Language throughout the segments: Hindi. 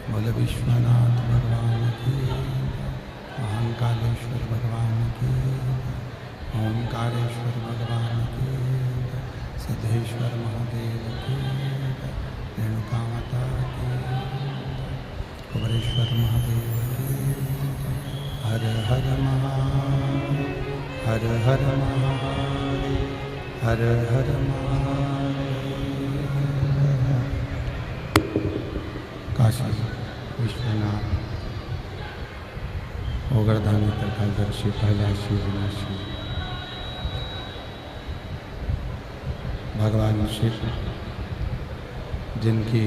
बोले विश्वनाथ भगवान की, महाकालेश्वर भगवान की, ओंकारेश्वर भगवान की, सिद्धेश्वर महादेव की, रेणुका माता की, कुबरेश्वर महादेव की। हर हर महादेव, हर हर महादेव, हर हर महादेव। काशी विश्वनाथ ओगरधानी तथादर्शी कैलाशी विनाशी भगवान शिव, जिनकी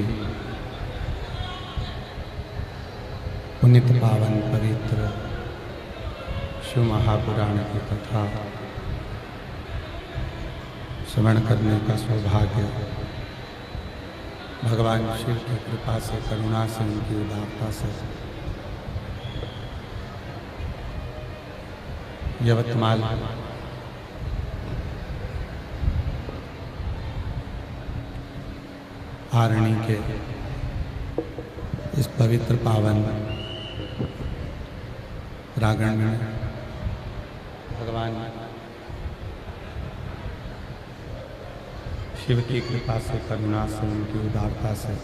पुनित पावन पवित्र शिव महापुराण की कथा श्रवण करने का सौभाग्य भगवान शिव की कृपा से, करुणा से, उनकी उदारता से यवतमाल आरणी के इस पवित्र पावन प्रांगण में भगवान शिव की कृपा से, करुणा से, उनकी उदारता से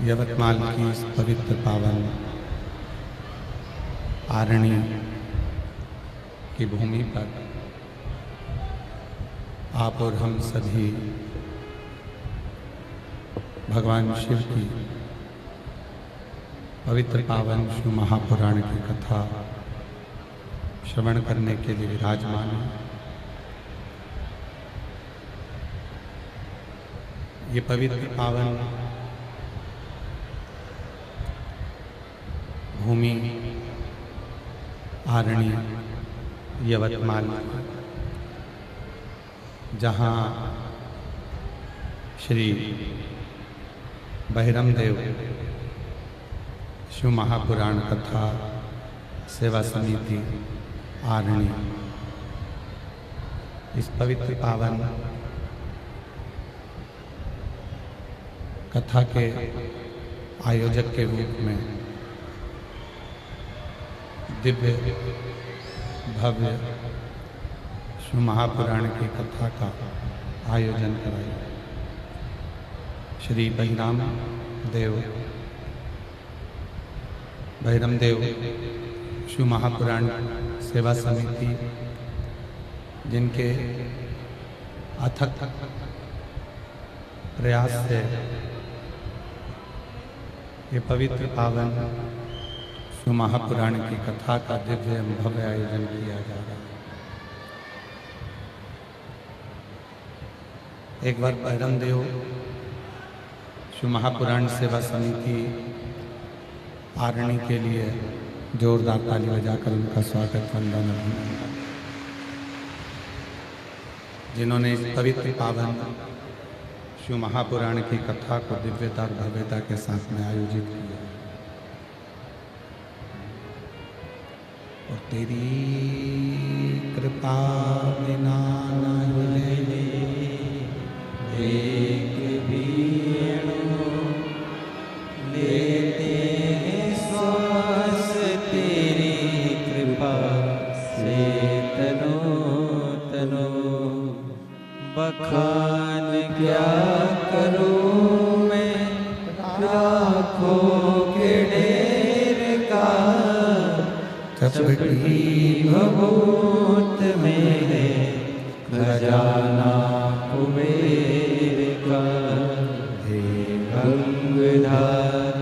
यवतमाल की इस पवित्र पावन आरणी की भूमि पर आप और हम सभी भगवान शिव की पवित्र पावन शिव महापुराण की कथा श्रवण करने के लिए विराजमान है। ये पवित्र पावन भूमि आरणी यवतमाल, जहाँ श्री बहिरम देव शिव महापुराण कथा सेवा समिति आरणी इस पवित्र पावन कथा के आयोजक के रूप में दिव्य भव्य शिव महापुराण की कथा का आयोजन कराया। श्री बहिराम देव शिव महापुराण सेवा समिति, जिनके अथक प्रयास से ये पवित्र पावन शिव महापुराण की कथा का दिव्य भव्य आयोजन किया जा रहा है। एक बार बहिरम देव शिव महापुराण सेवा समिति आरणी के लिए जोरदार ताली बजाकर उनका स्वागत वंदन अभिनंदन। जिन्होंने इस पवित्र पावन शिव महापुराण की कथा को दिव्यता और भव्यता के साथ में आयोजित किया। और तेरी कृपा बिना न मिले एक भी लेते श्वास, तेरी कृपा से तनो तनो बखान क्या करूं मैं लाखों के ढेर का, चपटी भभूत में है खजाना कुबेर का, हे गंगाधर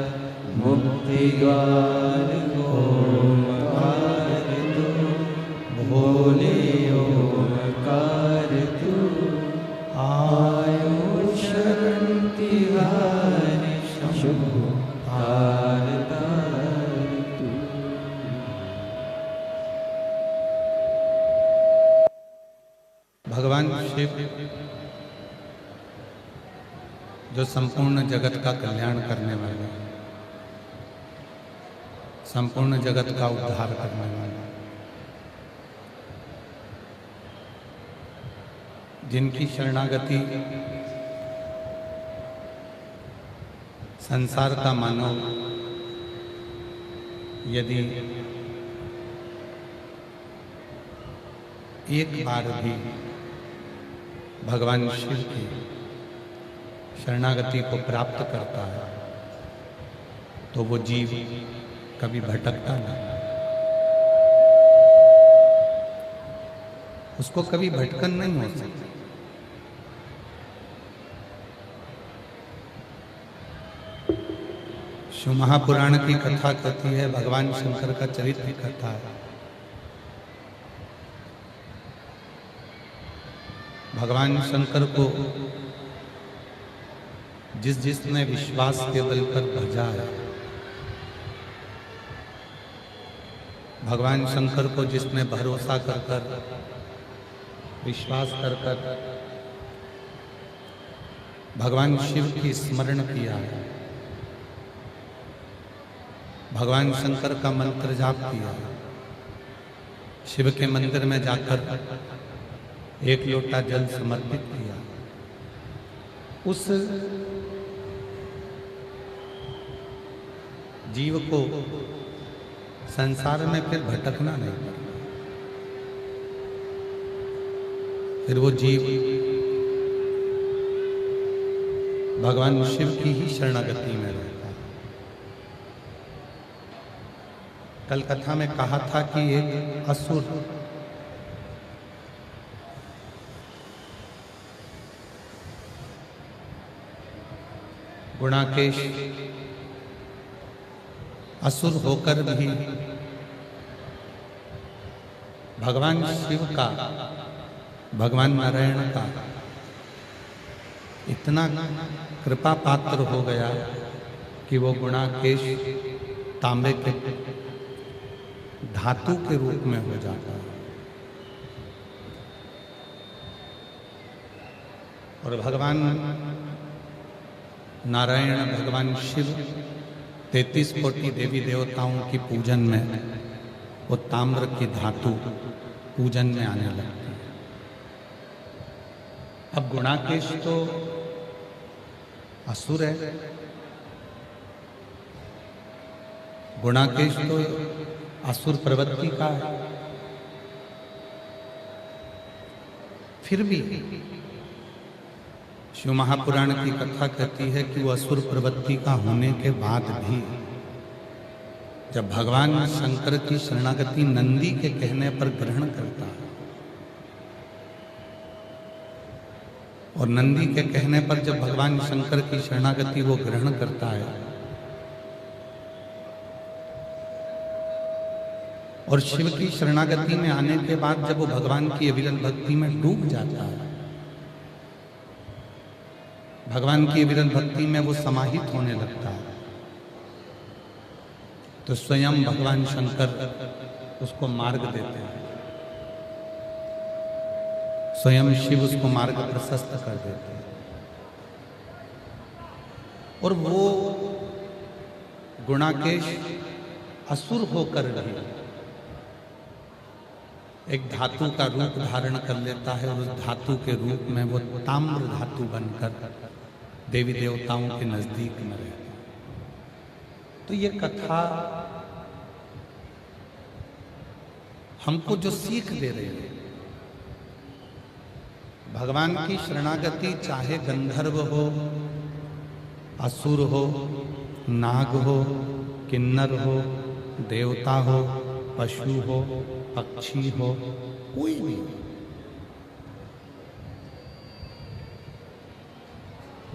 मुक्ति द्वार ओमकार तू, भोले ओमकार तू, आयु शरण तिहारी शुभ तारतार तू। भगवान शिव जो संपूर्ण जगत का कल्याण करने वाले, संपूर्ण जगत का उद्धार करने वाले, जिनकी शरणागति संसार का मानव यदि एक बार भी भगवान शिव की शरणागति को प्राप्त करता है तो वो जीव कभी भटकता नहीं, उसको कभी भटकन नहीं हो सकती। शिव महापुराण की कथा कहती है, भगवान शंकर का चरित्र कथा है। भगवान शंकर को जिसने विश्वास के बल पर भजा है, भगवान शंकर को जिसने भरोसा कर विश्वास कर भगवान शिव की स्मरण किया है, भगवान शंकर का मंत्र जाप किया, शिव के मंदिर में जाकर एक लोटा जल समर्पित किया, उस जीव को संसार में फिर भटकना नहीं पड़ता। फिर वो जीव भगवान शिव की ही शरणागति में रहता है। कल कथा में कहा था कि एक असुर गुणाकेश असुर होकर भी भगवान शिव का, भगवान नारायण का इतना कृपा पात्र हो गया कि वो गुणाकेश तांबे के धातु के रूप में हो जाता है और भगवान नारायण, भगवान शिव 33 कोटि देवी देवताओं की पूजन में वो ताम्र की धातु पूजन में आने लगती है। अब गुणाकेश तो असुर है, गुणाकेश तो असुर प्रवृत्ति का है, फिर भी शिव महापुराण की कथा कहती है कि वो असुर प्रवृत्ति का होने के बाद भी जब भगवान शंकर की शरणागति नंदी के कहने पर ग्रहण करता है और नंदी के कहने पर जब भगवान शंकर की शरणागति वो ग्रहण करता है और शिव की शरणागति में आने के बाद जब वो भगवान की अविरल भक्ति में डूब जाता है, भगवान की अविरल भक्ति में वो समाहित होने लगता है, तो स्वयं भगवान शंकर उसको मार्ग देते हैं, स्वयं शिव उसको मार्ग प्रशस्त कर देते हैं और वो गुणाकेश असुर होकर भी एक धातु का रूप धारण कर लेता है और उस धातु के रूप में वो ताम्र धातु बनकर देवी देवताओं के नजदीक में रहता है। तो ये कथा हमको जो सीख दे रही है, भगवान की शरणागति चाहे गंधर्व हो, असुर हो, नाग हो, किन्नर हो, देवता हो, पशु हो, पक्षी हो, कोई भी,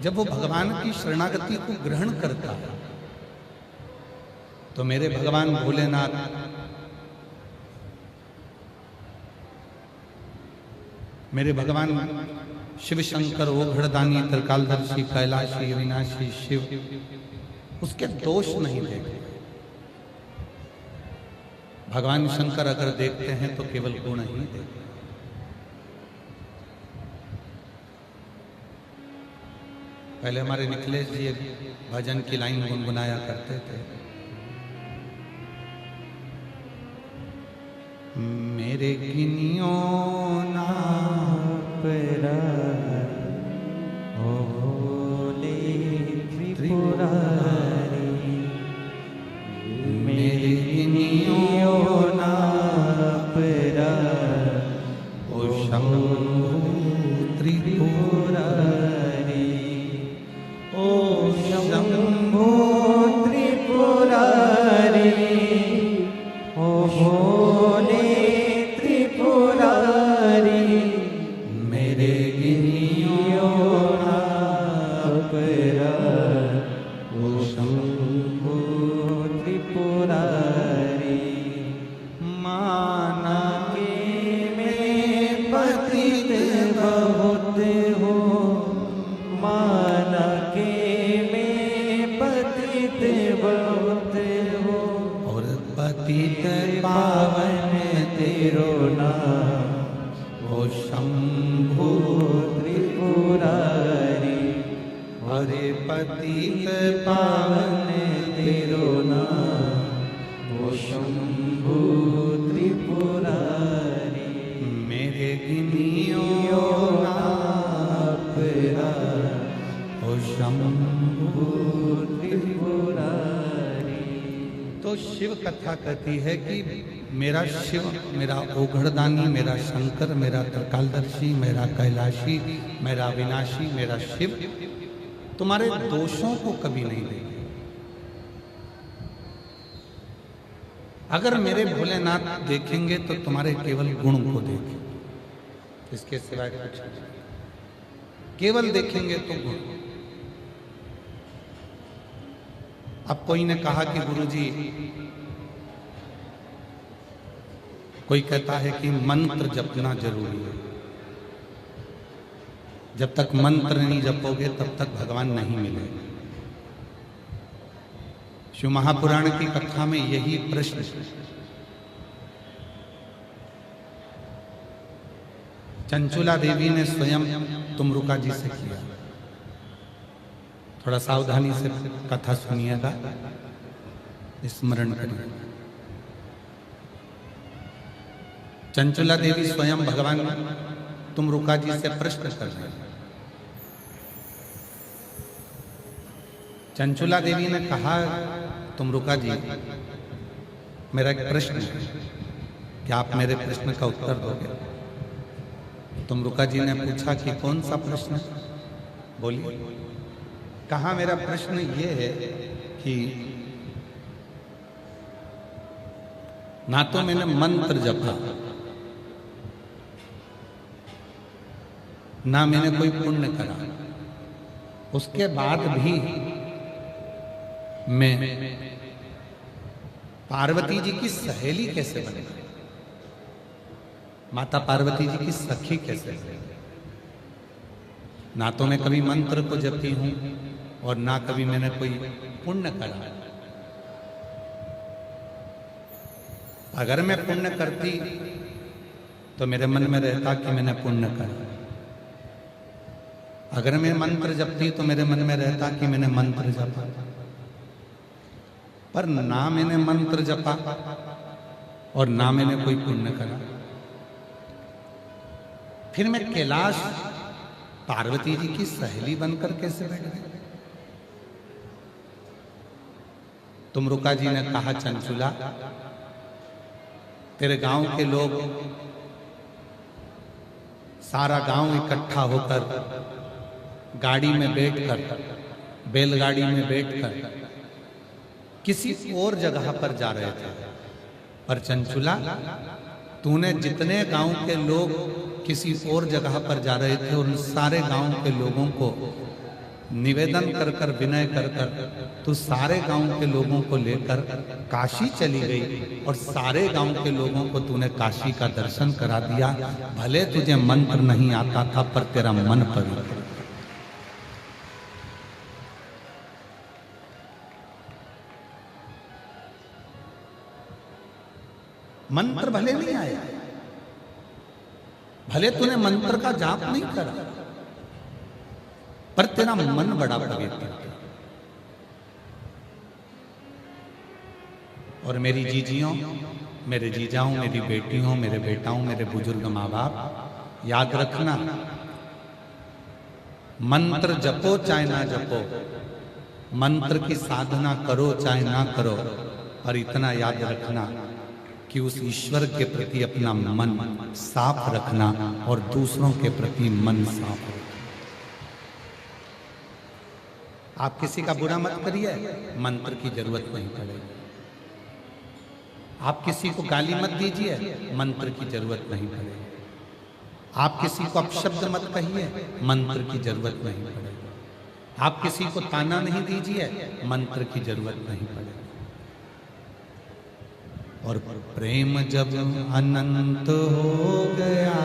जब वो भगवान की शरणागति को ग्रहण करता है तो मेरे भगवान भोलेनाथ मेरे भगवान शिव शंकर ओघड़दानी त्रिकालदर्शी कैलाशी अविनाशी शिव उसके दोष नहीं देखे। भगवान शंकर अगर देखते हैं तो केवल गुण ही देखते। पहले हमारे निखिलेश जी एक भजन की लाइन गुनगुनाया करते थे, मेरे गिनियो ना भोले त्रिपुरारी, मेरे गिनियो ना ओ शंभु त्रिपुरारी, ओ शंभु त्रिपुरारी, ओ भोले त्रिपुरारी, मेरे गिनियो ओ शंभु त्रिपुरारी, माना के में पतित बहुत हो, माना के में पतित बहुत हो, और पतित पावन तेरो नाम ओ शंभु त्रिपुरारी, हरे पतित पावन तेरो नाम ओ शंभु त्रिपुरारी, मेरे गिनियो आपरा ओ शंभु त्रिपुरारी। तो शिव कथा कहती है कि मेरा शिव, मेरा ओघड़दानी, मेरा शंकर, मेरा त्रिकालदर्शी, मेरा कैलाशी, मेरा विनाशी, मेरा शिव तुम्हारे दोषों को कभी नहीं देंगे। अगर मेरे भोलेनाथ देखेंगे तो तुम्हारे केवल गुण को देखेंगे, इसके सिवाय कुछ नहीं। केवल देखेंगे तो गुण। अब कोई ने कहा कि गुरुजी, कोई कहता है कि मंत्र जपना जरूरी है, जब तक मंत्र नहीं जपोगे तब तक भगवान नहीं मिलेगा। शिव महापुराण की कथा में यही प्रश्न चंचुला देवी ने स्वयं तुमरुका जी से किया। थोड़ा सावधानी से कथा सुनिएगा, स्मरण करिए। चंचुला देवी स्वयं भगवान तुमरुका जी से प्रश्न कर रहे हैं। चंचुला देवी ने कहा, तुमरुका जी, मेरा एक प्रश्न है, क्या आप मेरे प्रश्न का उत्तर दोगे? तुमरुका जी ने पूछा कि कौन सा प्रश्न? बोलिए। कहा, मेरा प्रश्न ये है कि ना तो मैंने मंत्र जपा, ना मैंने कोई पुण्य करा, उसके बाद भी मैं पार्वती जी की सहेली कैसे बने, माता पार्वती जी की सखी कैसे बने? ना तो मैं कभी मंत्र को जपती हूं और ना कभी मैंने कोई पुण्य करा। अगर मैं पुण्य करती तो मेरे मन में रहता कि मैंने पुण्य करा, अगर मैं मंत्र जपती तो मेरे मन में रहता कि मैंने मंत्र जपा। पर ना मैंने मंत्र जपा और ना मैंने कोई पुण्य करा, फिर मैं कैलाश पार्वती जी की सहेली बनकर कैसे बैठ गई? तुमरुका जी ने कहा, चंचुला, तेरे गांव के लोग, सारा गांव इकट्ठा होकर गाड़ी में बैठकर, बैलगाड़ी में बैठकर किसी और जगह पर जा रहे थे। पर चंचुला, तूने जितने गांव के लोग किसी और जगह पर जा रहे थे, उन सारे गांव के लोगों को निवेदन कर कर विनय कर कर तू सारे गांव के लोगों को लेकर काशी चली गई और सारे गांव के लोगों को तूने काशी का दर्शन करा दिया। भले तुझे मंत्र नहीं आता था पर तेरा मन पवित्र। मंत्र भले नहीं आया, भले तूने मंत्र का जाप नहीं करा, पर तेरा मन बड़ा पवित्र है। और मेरी जीजियों, मेरे जीजाओं, मेरी बेटियों, मेरे बेटाओं, मेरे बुजुर्ग माँ बाप, याद रखना, मंत्र जपो चाहे ना जपो, मंत्र की साधना करो चाहे ना करो, पर इतना याद रखना कि उस ईश्वर के प्रति अपना मन साफ रखना और दूसरों के प्रति मन साफ रखना। आप किसी का बुरा मत करिए, मंत्र की जरूरत नहीं पड़ेगी। आप किसी को गाली मत दीजिए, मंत्र की जरूरत नहीं पड़ेगी। आप किसी को अपशब्द मत कहिए, मंत्र की जरूरत नहीं पड़ेगी। आप किसी को ताना नहीं दीजिए, मंत्र की जरूरत नहीं पड़ेगी। और प्रेम जब अनंत हो गया,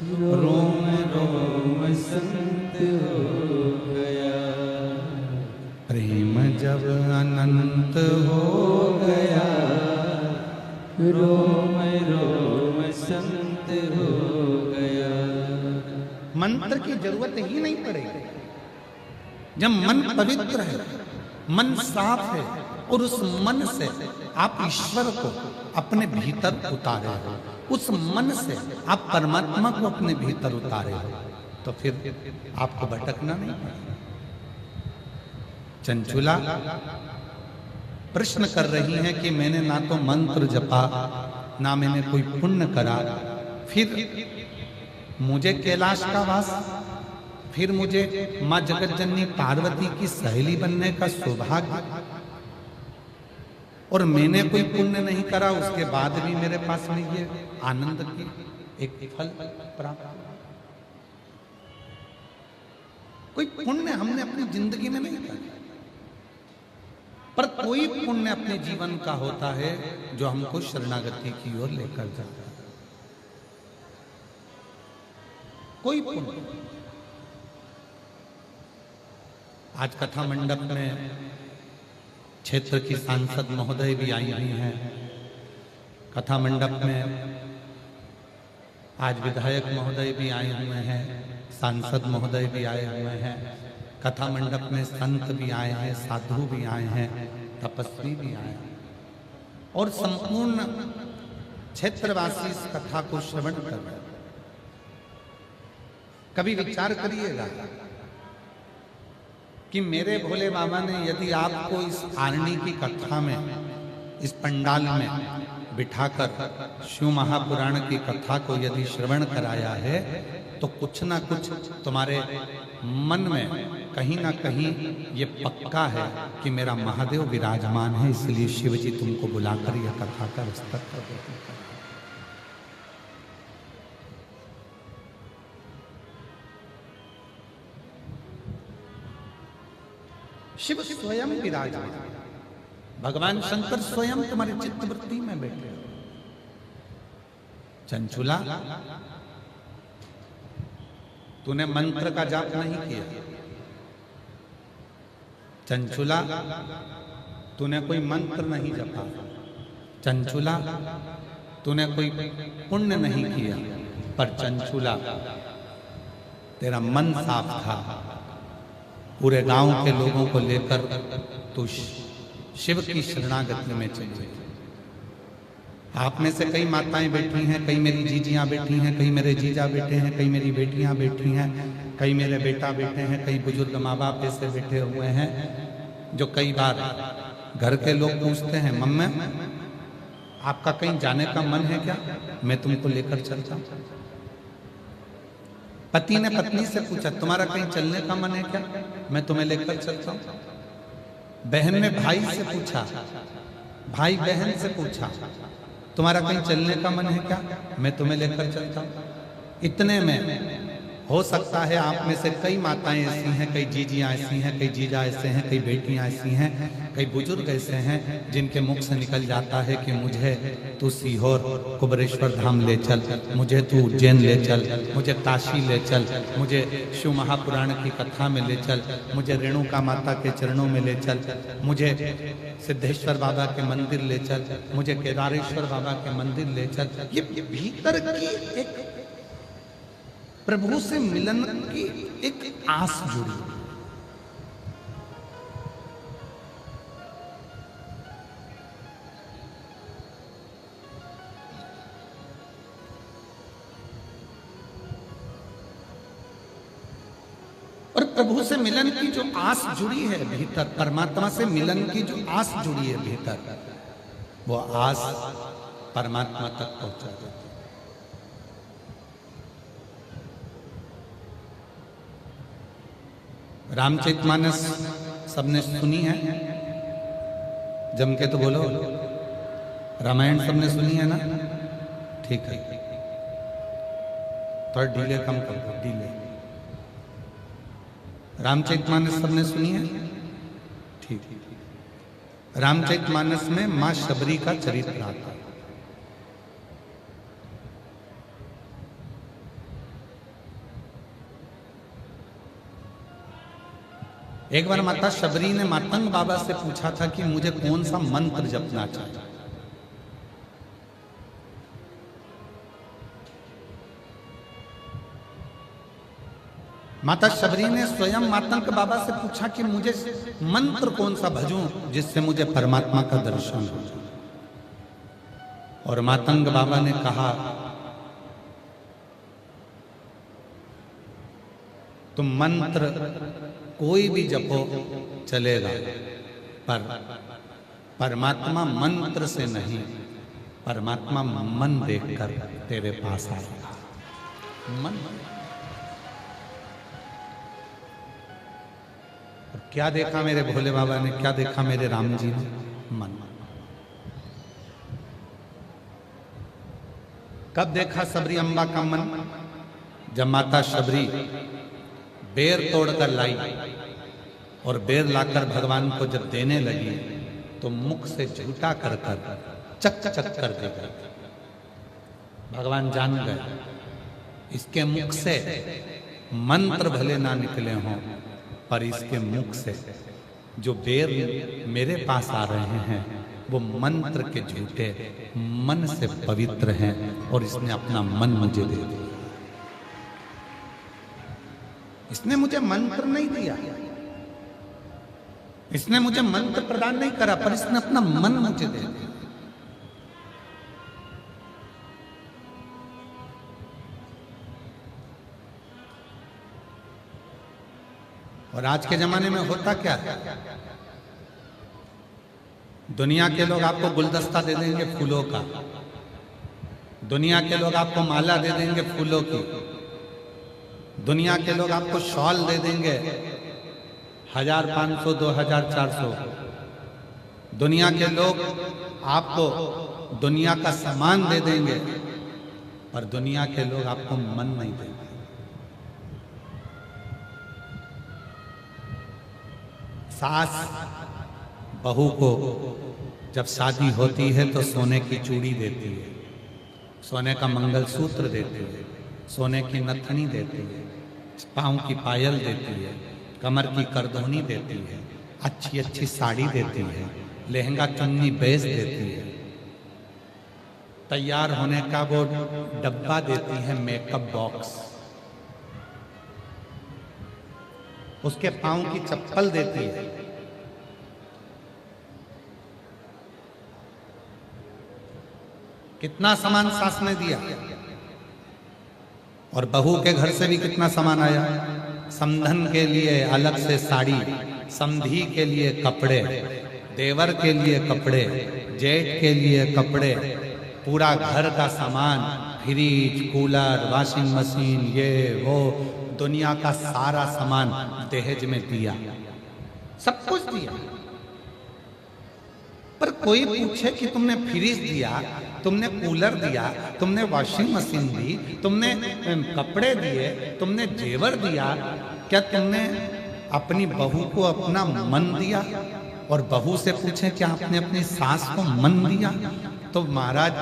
रोम रोम संत हो गया, प्रेम जब अनंत हो गया, रोम रोम संत हो गया। मंत्र की जरूरत ही नहीं पड़ेगी। जब मन पवित्र है, मन साफ है और उस मन से आप ईश्वर को अपने भीतर उतारे हो, उस मन से आप परमात्मा को अपने भीतर उतारे हो, तो फिर आपको भटकना नहीं पड़ेगा। चंचुला प्रश्न कर रही है कि मैंने ना तो मंत्र जपा, ना मैंने कोई पुण्य करा, फिर मुझे कैलाश का वास, फिर मुझे मां जगत जननी पार्वती की सहेली बनने का सौभाग्य, और मैंने कोई पुण्य नहीं करा, उसके बाद भी मेरे पास में ये आनंद की एक फल प्राप्त हुआ। कोई पुण्य हमने अपनी जिंदगी में नहीं करा, पर कोई पुण्य अपने जीवन का होता है जो हमको शरणागति की ओर लेकर जाता है। कोई पुण्य। आज कथा मंडप में क्षेत्र की सांसद महोदय भी आई हुई हैं। कथा मंडप में आज विधायक महोदय भी आए हुए हैं, सांसद महोदय भी आए हुए हैं। कथा मंडप में संत भी आए हैं, साधु भी आए हैं, तपस्वी भी आए हैं, और संपूर्ण क्षेत्रवासी इस कथा को श्रवण कर रहे हैं। कभी विचार करिएगा कि मेरे भोले बाबा ने यदि आपको इस आरणी की कथा में, इस पंडाल में बिठाकर शिव महापुराण की कथा को यदि श्रवण कराया है, तो कुछ ना कुछ तुम्हारे मन में कहीं ना कहीं ये पक्का है कि मेरा महादेव विराजमान है, इसलिए शिव जी तुमको बुलाकर यह कथा का विस्तार कर देते हैं। शिव स्वयं विराजमान, भगवान शंकर स्वयं तुम्हारी चित्तवृत्ति में बैठे। चंचुला, तूने मंत्र का जाप नहीं किया। चंचुला, तूने कोई मंत्र नहीं जपा। चंचुला, तूने कोई पुण्य नहीं किया। पर चंचुला, तेरा मन साफ था। पूरे गांव के लोगों को लेकर तू शिव की शरणागति में चली। आप में से कई माताएं बैठी हैं, कई मेरी जीजियां बैठी हैं, कई मेरे जीजा बैठे हैं, कई मेरी बेटियां बैठी हैं, कई मेरे बेटा बैठे हैं, कई बुजुर्ग माँ बाप ऐसे बैठे हुए हैं जो कई बार घर के लोग पूछते हैं, मम्मी आपका कहीं जाने का मन है क्या, मैं तुमको लेकर चलता हूं। पति ने पत्नी से पूछा, तुम्हारा कहीं चलने का मन है क्या, मैं तुम्हें लेकर चलता हूं। बहन ने भाई से पूछा, भाई बहन से पूछा, तुम्हारा कहीं चलने का मन है क्या, मैं तुम्हें लेकर चलता हूं। इतने में हो सकता है आप में से कई माताएं ऐसी हैं, कई जीजियां ऐसी हैं, कई जीजा ऐसे हैं, कई बेटियां ऐसी हैं, कई बुजुर्ग ऐसे हैं जिनके मुख से निकल जाता है कि मुझे तू सीहोर कुबरेश्वर धाम ले चल, मुझे तू उज्जैन ले चल, मुझे काशी ले चल, मुझे शिव महापुराण की कथा में ले चल, मुझे रेणुका माता के चरणों में ले चल, मुझे सिद्धेश्वर बाबा के मंदिर ले चल, मुझे केदारेश्वर बाबा के मंदिर ले चल। ये भीतर की एक प्रभु से मिलन की एक आस जुड़ी। और प्रभु से मिलन की जो आस जुड़ी है भीतर, परमात्मा से मिलन की जो आस जुड़ी है भीतर, वो आस परमात्मा तक पहुंचा देती है। रामचरितमानस सबने सुनी है? जम के तो बोलो। रामायण सबने सुनी है ना? ठीक है, थोड़ा डीले कम कर दो, डीले। रामचरितमानस सबने सुनी है? ठीक। रामचरितमानस में मां शबरी का चरित्र आता है। एक बार माता शबरी ने मातंग बाबा से पूछा था कि मुझे कौन सा मंत्र जपना चाहिए। माता शबरी ने स्वयं मातंग बाबा से पूछा कि मुझे मंत्र कौन सा भजूं जिससे मुझे परमात्मा का दर्शन हो। और मातंग बाबा ने कहा, तुम मंत्र कोई भी जपो चलेगा, पर परमात्मा मंत्र से नहीं, परमात्मा मन देखकर तेरे पास आएगा। मन। और क्या देखा मेरे भोले बाबा ने, क्या देखा मेरे राम जी ने? मन। कब देखा शबरी अम्बा का मन? जब माता शबरी बेर तोड़कर लाई और बेर लाकर भगवान को जब देने लगी तो मुख से झूठा कर कर चक चक कर देगा। भगवान जान गए इसके मुख से मंत्र भले ना निकले हों, पर इसके मुख से जो बेर मेरे पास आ रहे हैं वो मंत्र के झूठे मन से पवित्र हैं और इसने अपना मन मुझे दे दिया। इसने मुझे मंत्र नहीं दिया, इसने मुझे मंत्र प्रदान नहीं करा, पर इसने अपना मन मुझे दे दिया। और आज के जमाने में होता क्या है? दुनिया के लोग आपको गुलदस्ता दे देंगे फूलों का, दुनिया के लोग आपको माला दे देंगे फूलों की, दुनिया के लोग आपको शॉल दे देंगे 1500, 2000, 400। दुनिया के लोग आपको दुनिया का सामान दे देंगे, पर दुनिया के लोग आपको मन नहीं देंगे। सास बहू को जब शादी होती है तो सोने की चूड़ी देती है, सोने का मंगलसूत्र देती है, सोने की नथनी देती है, पाँव की पायल देती है, कमर की करधोनी देती है, अच्छी अच्छी साड़ी देती है, लहंगा चुन्नी बेच देती है, तैयार होने का वो डब्बा देती है, मेकअप बॉक्स, उसके पाँव की चप्पल देती है। कितना सामान सास ने दिया। और बहू के घर से भी कितना सामान आया। समधन के लिए अलग से साड़ी, समधी के लिए कपड़े, देवर के लिए कपड़े, जेठ के लिए कपड़े, पूरा घर का सामान, फ्रिज, कूलर, वॉशिंग मशीन, ये वो दुनिया का सारा सामान दहेज में दिया, सब कुछ दिया। पर कोई पूछे कि तुमने फ्रिज दिया तुमने कूलर दिया, तुमने वॉशिंग मशीन दी, तुमने कपड़े दिए, तुमने जेवर दिया, क्या तुमने अपनी बहू को अपना मन दिया? और बहू से पूछे क्या आपने अपनी सास को मन दिया? तो महाराज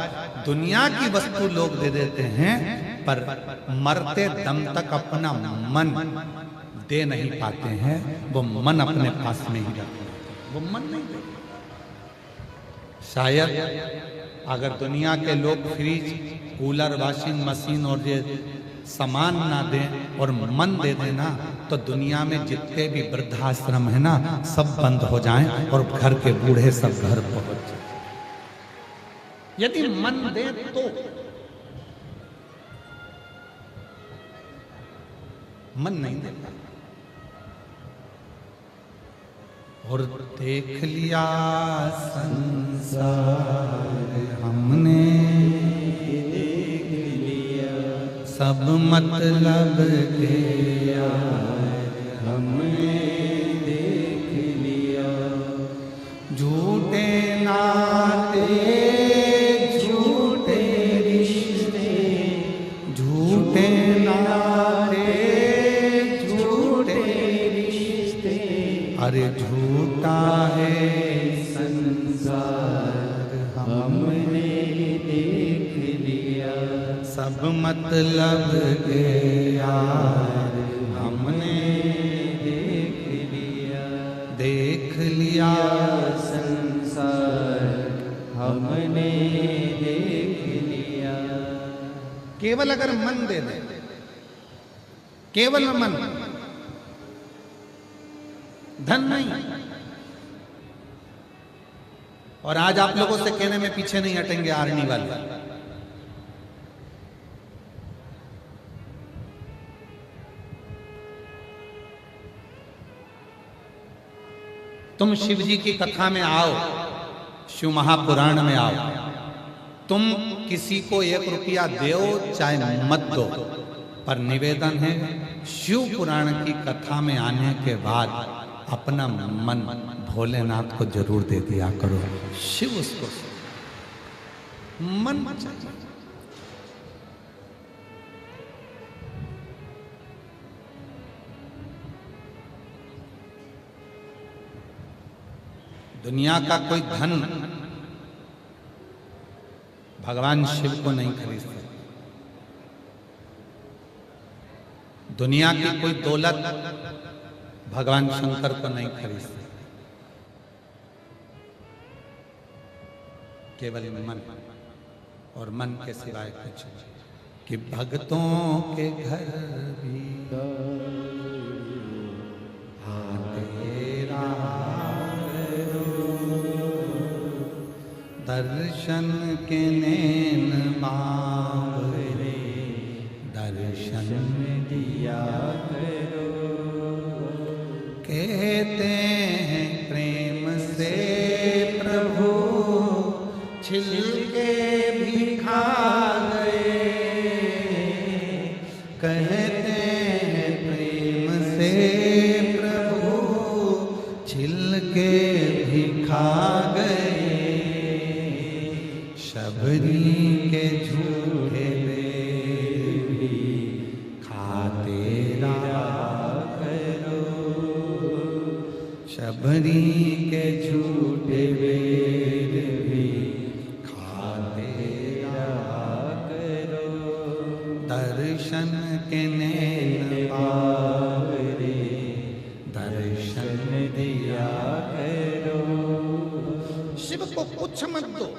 दुनिया की वस्तु लोग दे देते हैं, पर मरते दम तक अपना मन दे नहीं पाते हैं। वो मन अपने पास में ही रखते हैं, वो मन नहीं दे। शायद अगर दुनिया के लोग फ्रिज, कूलर, वॉशिंग मशीन और ये सामान ना दें और मन दे देना, तो दुनिया में जितने भी वृद्धाश्रम है ना, सब बंद हो जाएं और घर के बूढ़े सब घर पहुंच जाएं। यदि मन दे तो मन नहीं देता। और देख लिया संसार हमने, देख लिया सब मतलब के यार हमने, देख लिया झूठे नाते, झूठे रिश्ते, झूठे नाते, झूठे रिश्ते, अरे झूठा है संसार हमने देख लिया, सब मतलब के यार हमने देख लिया, देख लिया संसार हमने देख लिया। केवल अगर मन दे दे, केवल मन, धन नहीं। और आज आप लोगों से कहने में पीछे नहीं हटेंगे आर्मी वाले। तुम शिव जी की कथा में आओ, शिव महापुराण में आओ, तुम किसी को 1 रुपया दो चाहे मत दो, पर निवेदन है शिव पुराण की कथा में आने के बाद अपना मन भोलेनाथ को जरूर दे दिया करो। शिव उसको मन चाहिए। दुनिया का कोई धन भगवान शिव को नहीं खरीद सकता। दुनिया की कोई दौलत भगवान शंकर को नहीं खरीद सकता। केवल मन, और मन के सिवाय कुछ नहीं। कि भक्तों के घर भी तेरा दर्शन के नैन बावरे, दर्शन दिया करो। कहते हैं प्रेम से प्रभु छिलके भी खा गए, कहते हैं प्रेम से प्रभु छिलके भी खा गए। शबरी के झूठे वेद भी खाते रहा करो, शबरी के झूठे वेद भी खाते रहा करो। दर्शन के नैन बावरे, दर्शन दिया करो। शिव को कुछ मत दो,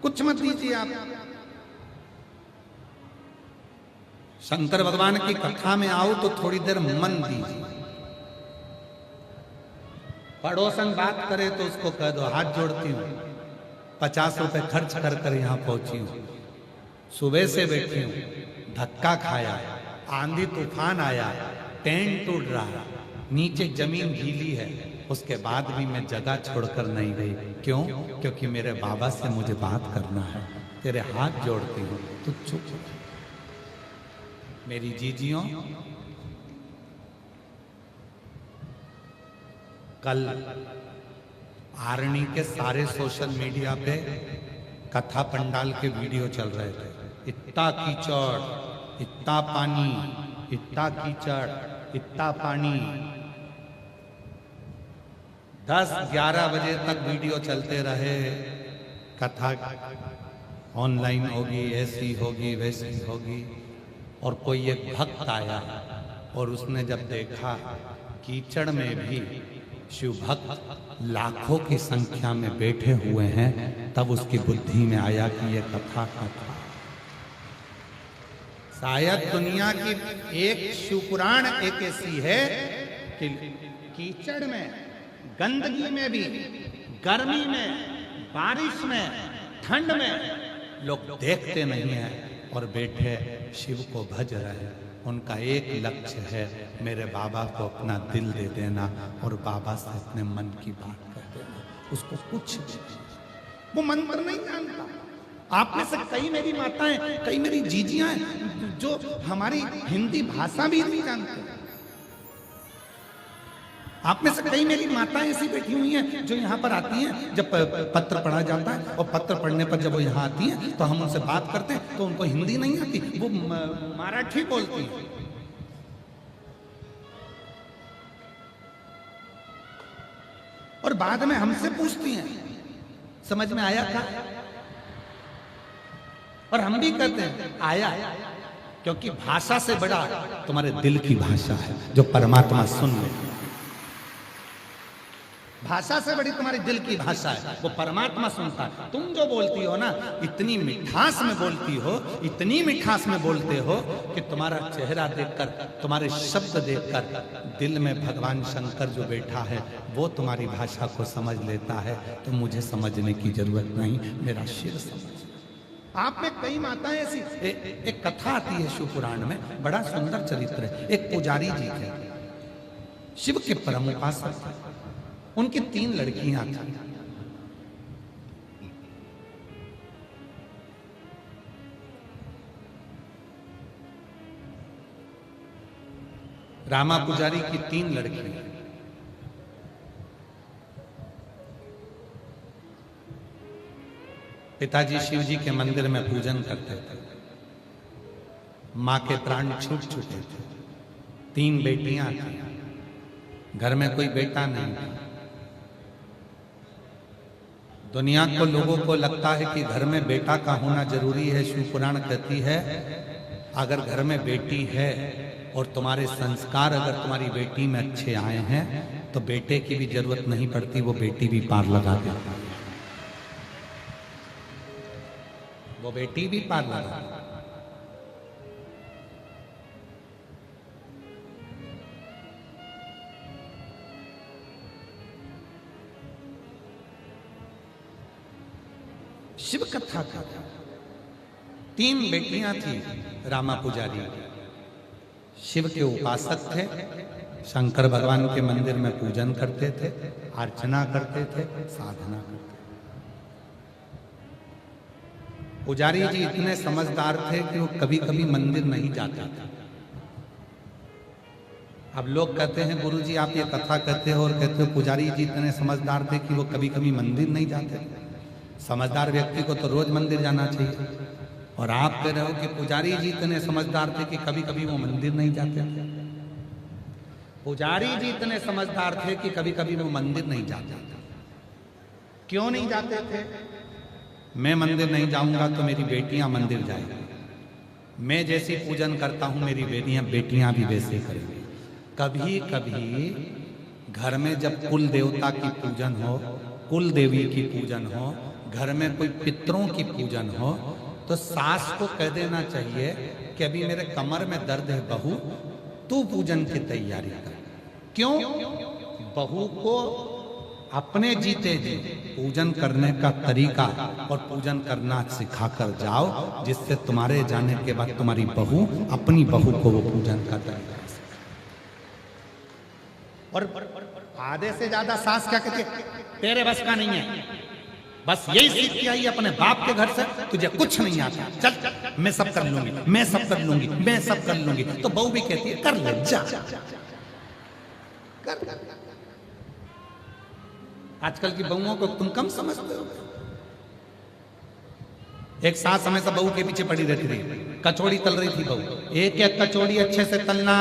कुछ मत दीजिए आप। शंकर भगवान की कथा में आओ तो थोड़ी देर मन दीजिए। पड़ोसन बात करे तो उसको कह दो हाथ जोड़ती हूँ, 50 रुपए खर्च कर कर यहाँ पहुंची हूँ, सुबह से बैठी हूँ, धक्का खाया, आंधी तूफान आया, टेंट टूट रहा, नीचे जमीन गीली है, उसके बाद भी मैं जगह छोड़कर नहीं गई। क्यों? क्योंकि मेरे बाबा से मुझे बात करना है। तेरे हाथ जोड़ती हूँ, तू चुप। मेरी जीजियों, कल आरणी के सारे सोशल मीडिया पे कथा पंडाल के वीडियो चल रहे थे। इतना कीचड़, इतना पानी, इतना कीचड़, इतना पानी। 10-11 बजे तक वीडियो चलते रहे। कथा ऑनलाइन होगी, ऐसी होगी, वैसी होगी। और कोई एक भक्त आया और उसने जब देखा कीचड़ में भी शिव भक्त लाखों की संख्या में बैठे हुए हैं, तब उसकी बुद्धि में आया कि ये कथा कथा शायद दुनिया की एक शिवपुराण एक ऐसी है कि कीचड़ में, गंदगी में भी, गर्मी में, बारिश में, ठंड में लोग देखते नहीं हैं और बैठे शिव को भज रहे हैं। उनका एक लक्ष्य है, मेरे बाबा को अपना दिल दे देना और बाबा से अपने मन की बात कर देना। उसको कुछ वो मंत्र नहीं जानता। आप में से कई मेरी माताएं, कई मेरी जीजियां हैं जो हमारी हिंदी भाषा भी नहीं जानते। आप में से कई मेरी माताएं ऐसी बैठी हुई हैं जो यहाँ पर आती हैं, जब पत्र पढ़ा जाता है और पत्र पढ़ने पर जब वो यहाँ आती हैं तो हम उनसे बात करते हैं तो उनको हिंदी नहीं आती, वो मराठी बोलती हैं। और बाद में हमसे पूछती हैं समझ में आया था, और हम भी कहते हैं आया, क्योंकि भाषा से बड़ा तुम्हारे दिल की भाषा है जो परमात्मा सुन ले। भाषा से बड़ी तुम्हारी दिल की भाषा है, वो परमात्मा सुनता है। तुम जो बोलती हो ना, इतनी मिठास में बोलती हो, इतनी मिठास में बोलते हो कि तुम्हारा चेहरा देखकर, तुम्हारे शब्द देखकर दिल में भगवान शंकर जो बैठा है वो तुम्हारी भाषा को समझ लेता है। तो मुझे समझने की जरूरत नहीं, मेरा शिव समझ। आप में कई माताएं ऐसी, एक कथा आती है शिव पुराण में, बड़ा सुंदर चरित्र है। एक पुजारी जी थे, शिव के परम उपासक थे। उनकी 3 लड़कियां थी। रामा पुजारी की 3 लड़कियां। पिताजी शिव जी के मंदिर में पूजन करते थे। मां के प्राण छूट चुके थे। 3 बेटियां थी, घर में कोई बेटा नहीं था। दुनिया को, लोगों को लगता है कि घर में बेटा का होना जरूरी है। शिव पुराण कहती है अगर घर में बेटी है और तुम्हारे संस्कार अगर तुम्हारी बेटी में अच्छे आए हैं तो बेटे की भी जरूरत नहीं पड़ती, वो बेटी भी पार लगा देती है। वो बेटी भी पार लगा देती। शिव कथा का 3 बेटियां थी। रामा पुजारी शिव के उपासक थे, शंकर भगवान के मंदिर में पूजन करते थे, अर्चना करते थे, साधना करते थे। पुजारी जी इतने समझदार थे कि वो कभी कभी मंदिर नहीं जाते थे। अब लोग कहते हैं गुरुजी आप ये कथा कहते हो और कहते हो पुजारी जी इतने समझदार थे कि वो कभी कभी मंदिर नहीं जाते। समझदार व्यक्ति को तो रोज मंदिर जाना चाहिए, और आप कह रहे हो कि पुजारी जी इतने समझदार थे कि कभी कभी वो मंदिर नहीं जाते थे। पुजारी जी इतने समझदार थे कि कभी कभी वो मंदिर नहीं जाते थे। क्यों नहीं जाते थे? मैं मंदिर नहीं जाऊंगा तो मेरी बेटियां मंदिर जाएंगी। मैं जैसी पूजन करता हूं मेरी बेटियां भी वैसे करेंगी। कभी कभी घर में जब कुल देवता की पूजन हो, कुल देवी की पूजन हो, घर में कोई पितरों की पूजन हो, तो सास को कह देना चाहिए कि अभी मेरे कमर में दर्द है बहू, तू पूजन की तैयारी कर। क्यों? बहू को अपने जीते जी पूजन करने का तरीका और पूजन करना सिखाकर जाओ, जिससे तुम्हारे जाने के बाद तुम्हारी बहू अपनी बहू को वो पूजन का तरीका सीखे। और आधे से ज्यादा सास क्या कहती है, तेरे बस का नहीं है, बस यही सीख के आई अपने बाप के घर से, तुझे कुछ नहीं आता, चल मैं सब कर लूंगी, मैं सब कर लूंगी, मैं सब कर लूंगी। तो बहू भी कहती है कर ले, जा कर। आजकल की बहुओं को तुम कम समझते हो। एक सास हमेशा बहू के पीछे पड़ी रहती थी, कचौड़ी तल रही थी बहू, एक एक कचौड़ी अच्छे से तलना,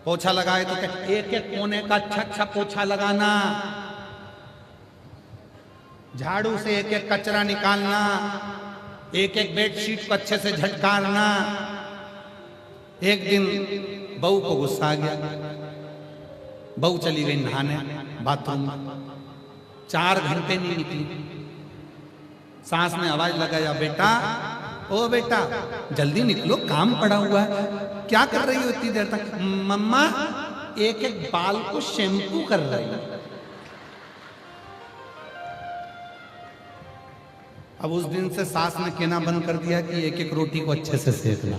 पोछा लगाए तो एक एक कोने का अच्छा अच्छा पोछा लगाना, झाड़ू से एक एक कचरा निकालना, एक एक बेडशीट को अच्छे से झटकारना। एक दिन बहू को गुस्सा आ गया, बहू चली गई नहाने बाथरूम में, 4 घंटे नहीं निकली। सास ने आवाज लगाया, बेटा ओ बेटा जल्दी निकलो, काम पड़ा हुआ है। क्या कर रही हो इतनी देर तक? मम्मा एक एक बाल को शैम्पू कर रही है। अब उस दिन से सास ने कहना बंद कर दिया कि एक एक रोटी को अच्छे से सेकना,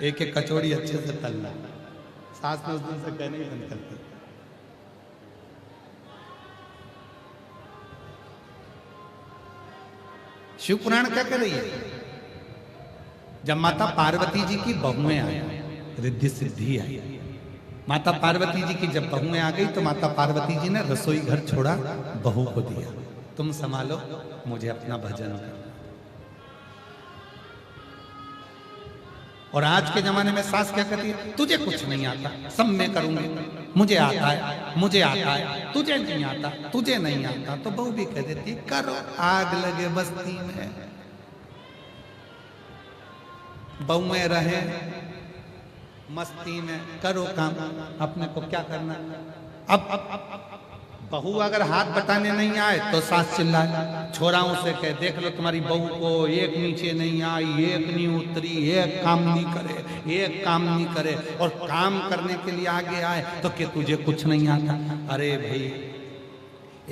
एक एक कचौड़ी अच्छे से तलना। सास ने उस दिन से कहना ही बंद कर दिया। शिव पुराण क्या कर रही है? जब माता पार्वती जी की बहुएं आई, रिद्धि सिद्धि आई, माता पार्वती जी की जब बहुएं आ गई तो माता पार्वती जी ने रसोई घर छोड़ा, बहू को दिया, तुम संभालो, मुझे अपना भजन करना। और आज के जमाने में सास क्या कहती है? तुझे कुछ नहीं आता, सब मैं करूंगी, मुझे आता है, मुझे आता है, तुझे नहीं आता, तुझे नहीं आता। तो बहू भी कह देती, करो, आग लगे बस्ती में, बहुएं रहे मस्ती में, करो काम, अपने को क्या करना। अब बहू अगर हाथ बटाने नहीं आए तो सास चिल्लाए, छोराओं से कहे, देख लो तुम्हारी बहू को, एक नीचे नहीं आई, एक नहीं उतरी, एक काम नहीं करे, एक काम नहीं करे, और काम करने के लिए आगे आए तो कि तुझे कुछ नहीं आता। अरे भाई,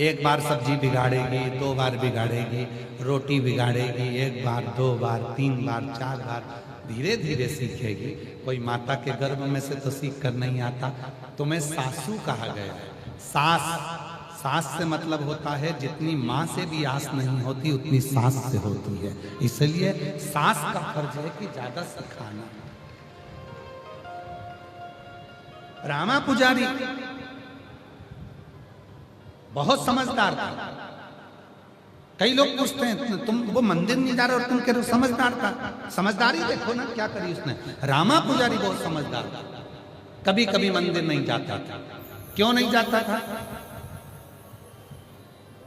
एक बार सब्जी बिगाड़ेगी, 2 बार बिगाड़ेगी, रोटी बिगाड़ेगी, 1 बार, 2 बार, 3 बार, 4 बार, धीरे धीरे सीखेगी। कोई माता के गर्भ में से तो सीख कर नहीं आता। तुम्हें सासू कहा गया है। सास से मतलब होता है जितनी माँ से भी आस नहीं होती उतनी सास से होती है। इसलिए सास का फर्ज है कि ज्यादा सिखाना। रामा पुजारी बहुत समझदार था। कई लोग पूछते हैं, तुम वो मंदिर नहीं जा रहे और तुम कह रहे हो समझदार था। समझदारी देखो ना क्या करी उसने। रामा पुजारी बहुत समझदार था। कभी कभी मंदिर नहीं जाता था। क्यों नहीं जाता था?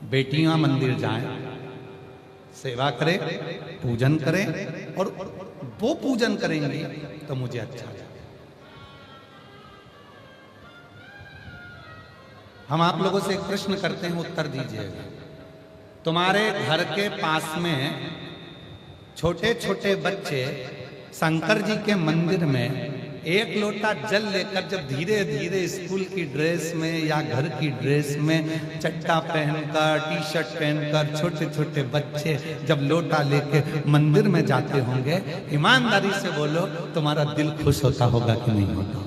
बेटियां मंदिर जाएं, सेवा करें, पूजन करें, और वो पूजन करेंगे तो मुझे अच्छा लगेगा। हम आप लोगों से एक प्रश्न करते हैं, उत्तर दीजिएगा। तुम्हारे घर के पास में छोटे छोटे बच्चे शंकर जी के मंदिर में 1 लोटा जल लेकर जब धीरे धीरे स्कूल की ड्रेस में या घर की ड्रेस में चड्डा पहनकर, टी-शर्ट पहनकर छोटे छोटे बच्चे जब लोटा लेके मंदिर में जाते होंगे, ईमानदारी से बोलो, तुम्हारा दिल खुश होता होगा कि नहीं होता?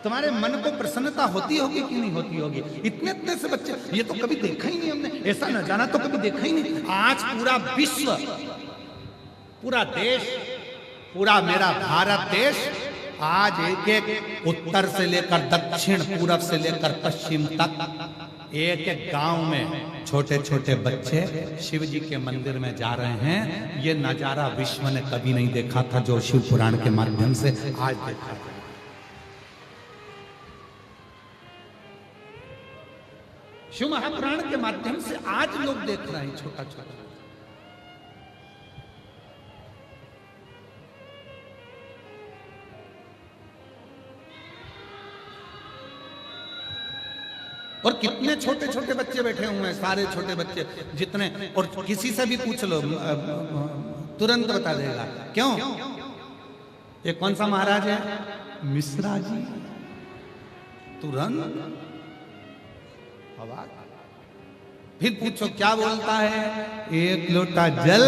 तुम्हारे मन को प्रसन्नता होती होगी कि नहीं होती होगी? इतने इतने से बच्चे, ये तो कभी देखा ही नहीं हमने, ऐसा नजारा तो कभी देखा ही नहीं। आज पूरा विश्व, पूरा देश, पूरा मेरा भारत देश आज एक एक उत्तर से लेकर दक्षिण, पूरब से लेकर पश्चिम तक एक एक गांव में छोटे छोटे बच्चे शिव जी के मंदिर में जा रहे हैं। ये नजारा विश्व ने कभी नहीं देखा था, जो शिव पुराण के माध्यम से आज देखा था। शिव महापुराण के माध्यम से आज लोग देख रहे हैं छोटा छोटा। और कितने छोटे छोटे बच्चे बैठे हुए हैं, सारे छोटे बच्चे जितने, और किसी से भी पूछ लो तुरंत बता देगा। क्यों? ये कौन सा महाराज है? मिश्रा जी। तुरंत अवाक। फिर पूछो क्या बोलता है? 1 लोटा जल।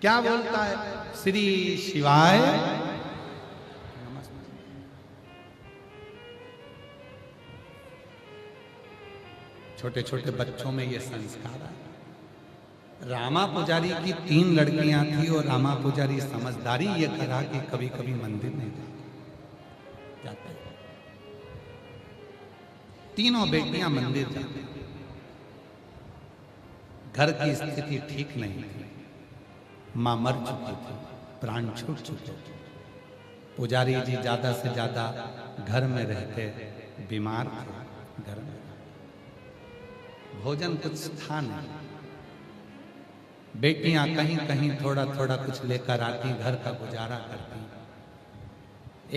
क्या बोलता है? श्री शिवाय। छोटे छोटे बच्चों में ये संस्कार है। रामा पुजारी की 3 लड़कियां थी और रामा पुजारी समझदारी ये करा कि कभी कभी मंदिर नहीं जाते। तीनों बेटियां मंदिर जाती। घर की स्थिति ठीक नहीं थी, मां मर चुकी थी, प्राण छूट चुके थे। पुजारी जी ज्यादा से ज्यादा घर में रहते, बीमार थे, घर में भोजन कुछ था नहीं। बेटियां कहीं कहीं थोड़ा थोड़ा कुछ लेकर आती, घर का गुजारा करती।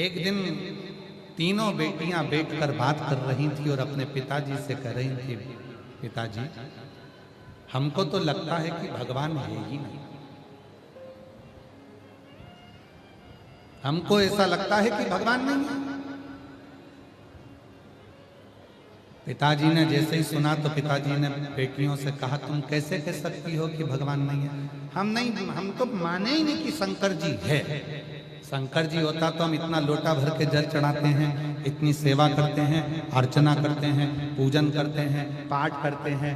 एक दिन तीनों बेटियां बैठकर बात कर रही थी और अपने पिताजी से कह रही थी, पिताजी हमको तो लगता है कि भगवान है ही नहीं। हमको ऐसा लगता है कि भगवान नहीं है। पिताजी ने जैसे ही सुना तो पिताजी ने बेटियों से कहा, तुम कैसे कह सकती हो कि भगवान नहीं है? हम तो माने ही नहीं कि शंकर जी है। शंकर जी होता तो हम इतना लोटा भर के जल चढ़ाते हैं, इतनी सेवा करते हैं, अर्चना करते हैं, पूजन करते हैं, पाठ करते हैं,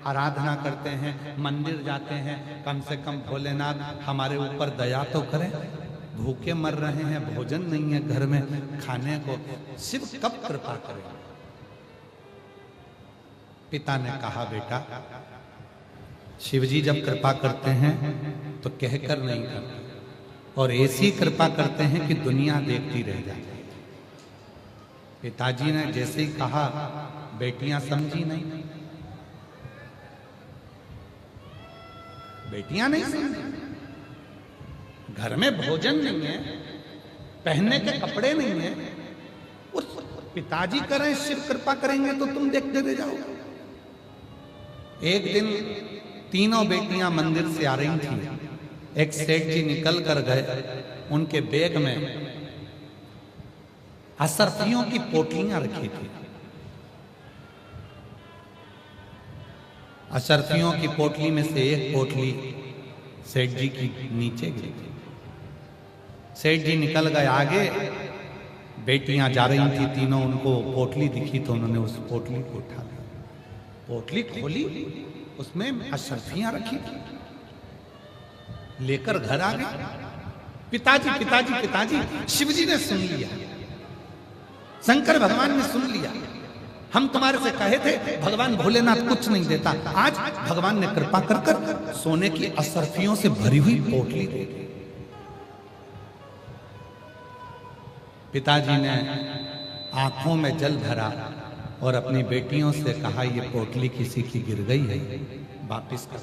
आराधना करते हैं, मंदिर जाते हैं। कम से कम भोलेनाथ हमारे ऊपर दया तो करें। भूखे मर रहे हैं, भोजन नहीं है घर में खाने को, शिव कब कृपा करें? पिता ने कहा, बेटा शिवजी जब कृपा करते हैं तो कहकर नहीं करते, और ऐसी कृपा करते हैं कि दुनिया देखती रह जाती। पिताजी ने जैसे ही कहा, बेटियां समझी नहीं, बेटियां नहीं समझी। घर में भोजन नहीं है, पहनने के कपड़े नहीं है, उस पिताजी करें शिव कृपा करेंगे तो तुम देखते रह जाओगे। एक दिन तीनों बेटियां मंदिर से आ रही थी। एक सेठ जी निकल कर गए, उनके बैग में असरफियों की पोटलियां रखी थी। असरफियों की पोटली में से एक पोटली सेठ जी की नीचे गिरी थी। सेठ जी निकल गए आगे, बेटियां जा रही थी तीनों, उनको पोटली दिखी तो उन्होंने उस पोटली को उठा लिया। पोटली खोली, उसमें अशरफियां रखी थी, लेकर घर आ गए। पिताजी पिताजी पिताजी, शिवजी ने सुन लिया, शंकर भगवान ने सुन लिया। हम तुम्हारे से कहे थे भगवान भोलेनाथ कुछ नहीं देता, आज भगवान ने कृपा कर कर सोने की अशरफियों से भरी हुई पोटली दे दी। पिताजी ने आंखों में जल भरा और अपनी बेटियों से कहा, ये पोटली किसी की गिर गई है, वापिस कर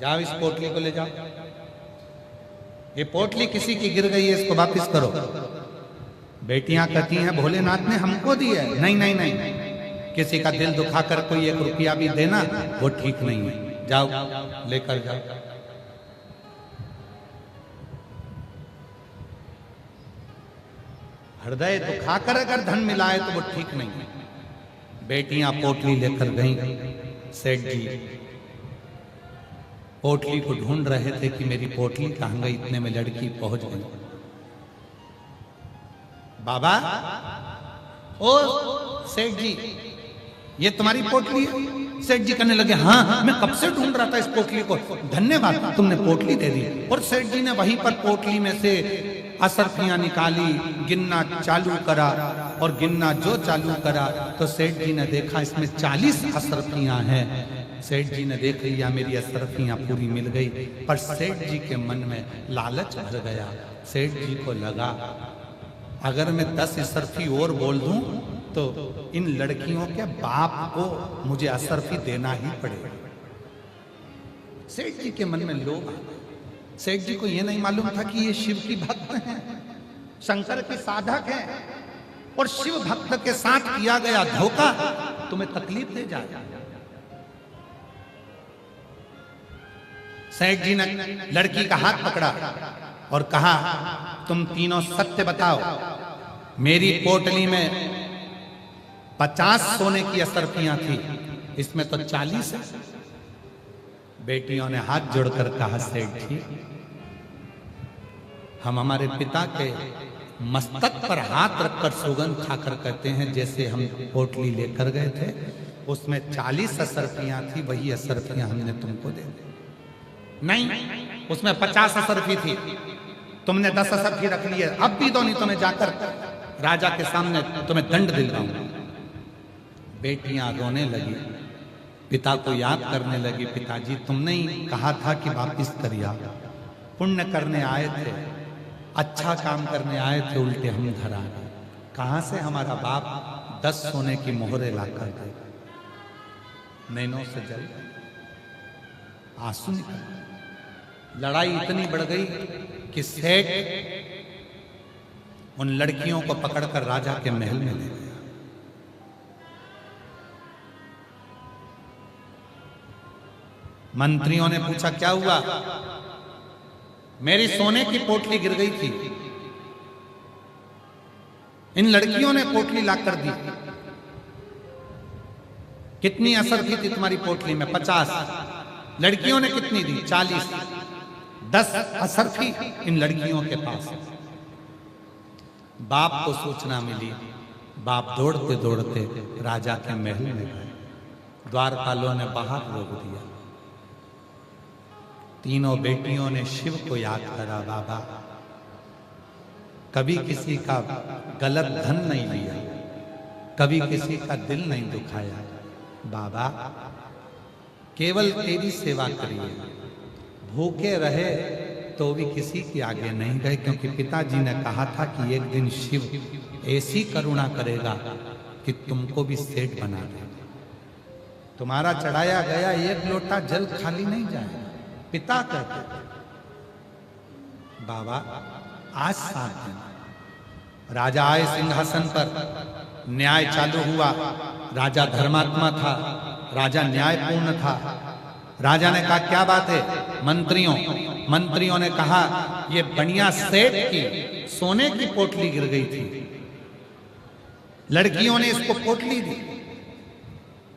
जाओ, इस पोटली को ले जाओ। ये पोटली किसी की गिर गई है, इसको वापिस करो। बेटियां कहती हैं, भोलेनाथ ने हमको दी है। नहीं नहीं नहीं, किसी का दिल दुखाकर कोई 1 रुपया भी देना वो ठीक नहीं है, जाओ लेकर जाओ। हृदय दुखाकर अगर धन मिला है तो वो ठीक नहीं है। बेटियां पोटली लेकर गईं। सेठ जी पोटली को ढूंढ रहे थे कि मेरी पोटली कहां गई, इतने में लड़की पहुंच गई। बाबा, ओ सेठ जी, ये तुम्हारी पोटली है? सेठ जी कहने लगे, हाँ मैं कब से ढूंढ रहा था इस पोटली को, धन्यवाद तुमने पोटली दे दी। और सेठ जी ने वहीं पर पोटली में से असरफियां निकाली, गिनना चालू करा, और गिनना जो चालू करा तो सेठ जी ने देखा इसमें 40 असरफियां हैं। सेठ जी ने देख लिया मेरी असरफियां पूरी मिल गई, पर सेठ जी के मन में लालच भर गया। सेठ जी को लगा, अगर मैं 10 असरफी और बोल दूं तो इन लड़कियों के बाप को मुझे असरफी देना ही पड़ेगा। सेठ जी के मन में लोभ। सेठ जी को यह नहीं मालूम था कि ये शिव की भक्त हैं, शंकर के साधक हैं, और शिव भक्त के साथ किया गया धोखा तुम्हें तकलीफ दे जाएगा। सेठ जी ने लड़की का हाथ पकड़ा और कहा, तुम तीनों सत्य बताओ, मेरी पोटली में 50 सोने की असरफियां थी, इसमें तो 40 है। बेटियों ने हाथ जोड़कर कहा, सेठ जी हम हमारे पिता के मस्तक पर हाथ रखकर सौगंध खाकर कहते हैं, जैसे हम पोटली लेकर गए थे उसमें 40 असरफियां थी, वही असरफियां हमने तुमको दे दी। नहीं, उसमें 50 असरफी थी, तुमने 10 असरफी रख ली है। अब भी दो, नहीं तो मैं जाकर राजा के सामने तुम्हें दंड दिलवाऊंगा। बेटियां रोने लगी, पिता को याद करने लगी। पिताजी, तुमने ही कहा था कि वापिस करिया, पुण्य करने आए थे, अच्छा काम करने आए थे, उल्टे हम धरा गए। कहां से हमारा बाप 10 सोने की मोहरे ला कर दे। नैनों से जल आंसू निकल। लड़ाई इतनी बढ़ गई कि सेठ उन लड़कियों को पकड़कर राजा के महल में ले गया। मंत्रियों ने पूछा, क्या हुआ? मेरी सोने की पोटली गिर गई थी, इन लड़कियों ने पोटली लाकर दी। कितनी असर थी तुम्हारी पोटली में? 50। लड़कियों ने कितनी दी? 40। 10 असर थी इन लड़कियों के पास। बाप को सूचना मिली, बाप दौड़ते दौड़ते राजा के महल में गए। द्वारपालों ने बाहर रोक दिया। तीनों बेटियों ने शिव को याद करा। बाबा, कभी किसी का गलत धन नहीं लिया, कभी किसी का दिल नहीं दुखाया। बाबा, केवल तेरी सेवा करिए। भूखे रहे तो भी किसी के आगे नहीं गए, क्योंकि पिताजी ने कहा था कि एक दिन शिव ऐसी करुणा करेगा कि तुमको भी सेठ बना देगा। तुम्हारा चढ़ाया गया एक लोटा जल खाली नहीं जाएगा। पिता कहते, बाबा आज 7 दिन। राजा आए सिंहासन पर, न्याय चालू हुआ। राजा धर्मात्मा था, राजा न्यायपूर्ण था। राजा ने कहा, क्या बात है? मंत्रियों ने कहा, ये बनिया सेठ की सोने की पोटली गिर गई थी, लड़कियों ने इसको पोटली दी।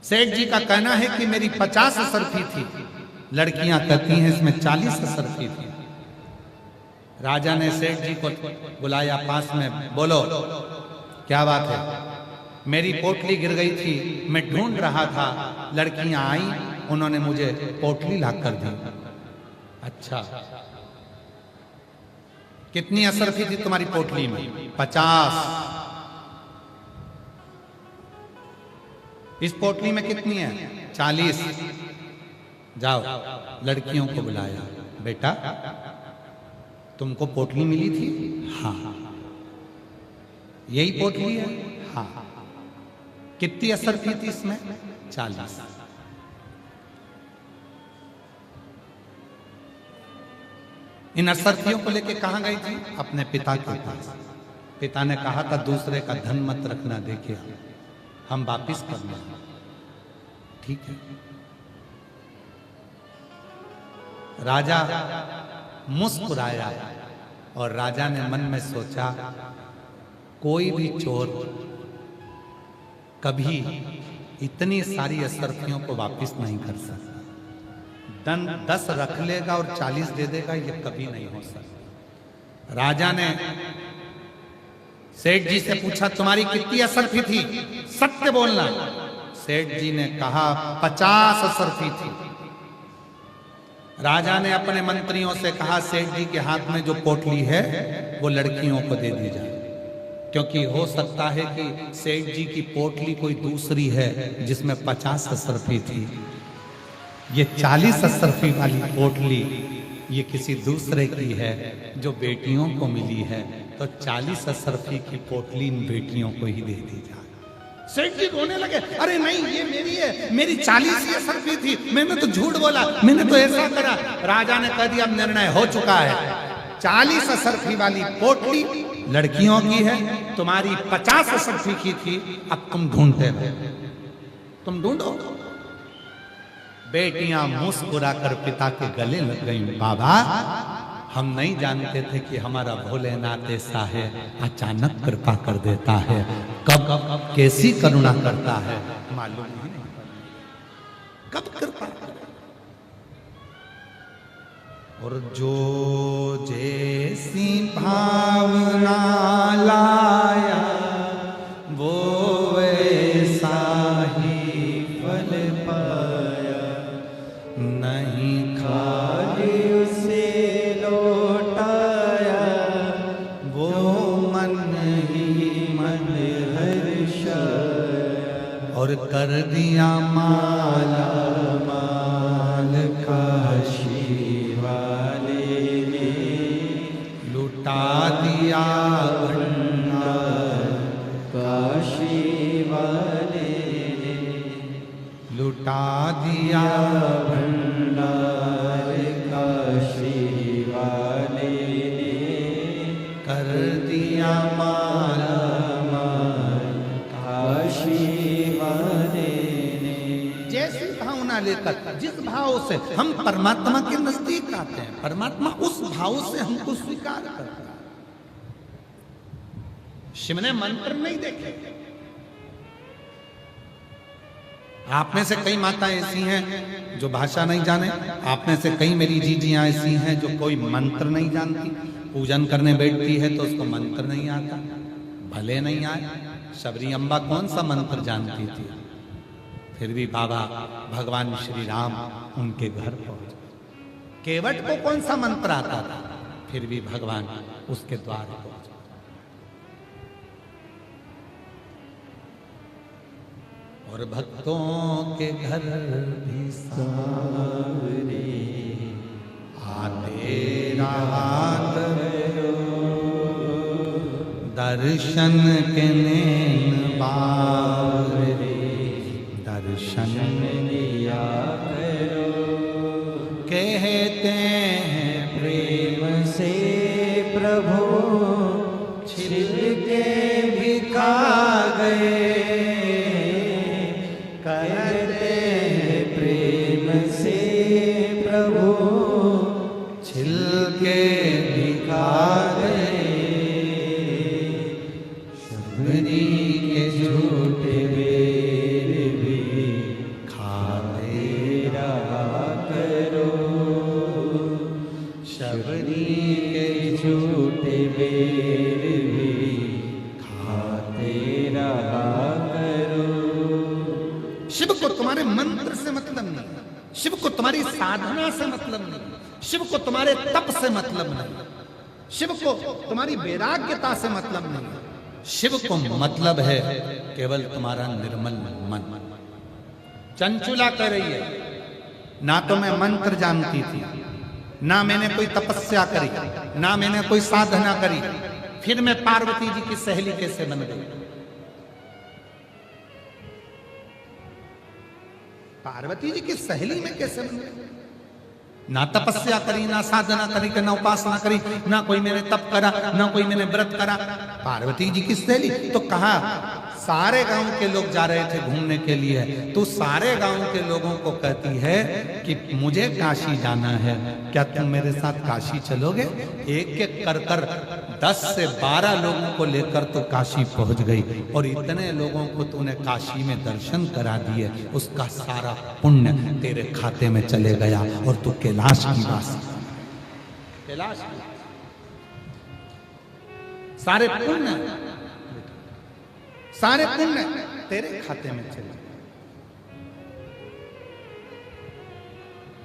सेठ जी का कहना है कि मेरी 50 असरफी थी, लड़कियां कहती हैं इसमें 40 असरफी थी। राजा ने सेठ जी को बुलाया पास में, बोलो क्या बात है? मेरी पोटली गिर गई थी, मैं ढूंढ रहा था, लड़कियां आई, उन्होंने मुझे पोटली ला कर दी। अच्छा, कितनी असरफी थी तुम्हारी पोटली में? 50। इस पोटली में कितनी है? 40। जाओ, लड़कियों को बुलाया। बेटा, तुमको पोटली मिली थी? हाँ। यही पोटली है? हाँ। कितनी असरफी थी इसमें? 40। इन असरफियों को लेके कहां गई थी? अपने पिता के पास। पिता ने कहा था दूसरे का धन मत रखना, देखिए हम वापिस करना। ठीक है। राजा मुस्कुराया और राजा ने मन में सोचा, कोई भी चोर कभी इतनी सारी असरफियों को वापिस नहीं कर सकता। 10 रख लेगा और 40 दे देगा, ये कभी नहीं हो सकता। राजा ने सेठ जी से पूछा, तुम्हारी कितनी असरफी थी? सत्य बोलना। सेठ जी ने कहा 50 असरफी थी। राजा ने अपने मंत्रियों से कहा, सेठ जी के हाथ में जो पोटली है वो लड़कियों को दे दी जाए, क्योंकि हो सकता है कि सेठ जी की पोटली कोई दूसरी है जिसमें 50 असरफी थी। ये 40 असरफी वाली पोटली ये किसी दूसरे की है जो बेटियों को मिली है, तो 40 असरफी की पोटली इन बेटियों को ही दे दी जाए। सेठ जी रोने लगे, अरे नहीं ये मेरी है, मेरी 40 ही असरफी थी, मैंने तो झूठ बोला, मैंने तो ऐसा करा। राजा ने कह दिया, अब निर्णय हो चुका है, 40 असरफी वाली पोटली लड़कियों की है, तुम्हारी 50 असरफी की थी, अब तुम ढूंढते रहो, तुम ढूंढो। बेटियां मुस्कुराकर पिता के गले लग गईं। बाबा, हम नहीं जानते थे कि हमारा भोलेनाथ ऐसा है, अचानक कृपा कर देता है, कब कैसी करुणा करता है मालूम नहीं, कब कृपा। और जो जैसी भावना लाया वो वैसा ही कर दिया माला माल काशी वाले ने लुटा दिया भंडार काशी वाले ने लुटा दिया भंडार काशी वाले ने कर दिया माला काशी वाले ने। जैसी भावना लेकर जिस भाव से हम परमात्मा के नजदीक आते हैं, परमात्मा उस भाव से हमको स्वीकार करता है। शिव ने मंत्र नहीं देखे। आप में से कई माता ऐसी हैं जो भाषा नहीं जाने, आप में से कई मेरी जीजियां ऐसी हैं जो कोई मंत्र नहीं जानती। पूजन करने बैठती है तो उसको मंत्र नहीं आता, भले नहीं आए। शबरी अम्बा कौन सा मंत्र जानती थी, फिर भी बाबा भगवान श्री राम उनके घर पहुंचे। केवट को कौन सा मंत्र आता था, फिर भी भगवान उसके द्वार पहुंचे। और भक्तों के घर भी सावरे आते रात दर्शन के नैन बावरे दर्शन लिया करो कहते हैं प्रेम से प्रभु छिल के भी खा गए। कहते हैं प्रेम से प्रभु छिल के भी खा गए। शबरी के झूठे बेर भी खाते रहा करो। शबरी के झूठे बेर भी खाते रहा करो। शिव को तुम्हारे मंत्र से मतलब नहीं, शिव को तुम्हारी साधना से मतलब नहीं, शिव को तुम्हारे तप से मतलब नहीं, शिव को तुम्हारी वैराग्यता से मतलब नहीं। शिव को मतलब है केवल तुम्हारा निर्मल मन। चंचुला कह रही है, ना तो मैं मंत्र जानती थी, ना मैंने कोई तपस्या करी, ना मैंने कोई साधना करी, फिर मैं पार्वती जी की सहेली कैसे बन गई। पार्वती जी की सहेली में कैसे बन गई? ना तपस्या करी, ना साधना करी, ना उपासना करी, ना कोई मैंने तप करा, ना कोई मैंने व्रत करा। पार्वती जी की सहेली तो कहा सारे गांव के लोग जा रहे थे घूमने के लिए, तो सारे गांव के लोगों को कहती है कि मुझे काशी जाना है, क्या तुम मेरे साथ काशी चलोगे? एक एक कर कर 10 से 12 लोगों को लेकर तो काशी पहुंच गई, और इतने लोगों को तूने काशी में दर्शन करा दिए, उसका सारा पुण्य तेरे खाते में चले गया और तू कैलाश की वासी। कैलाश की सारे पुण्य तेरे खाते में चले।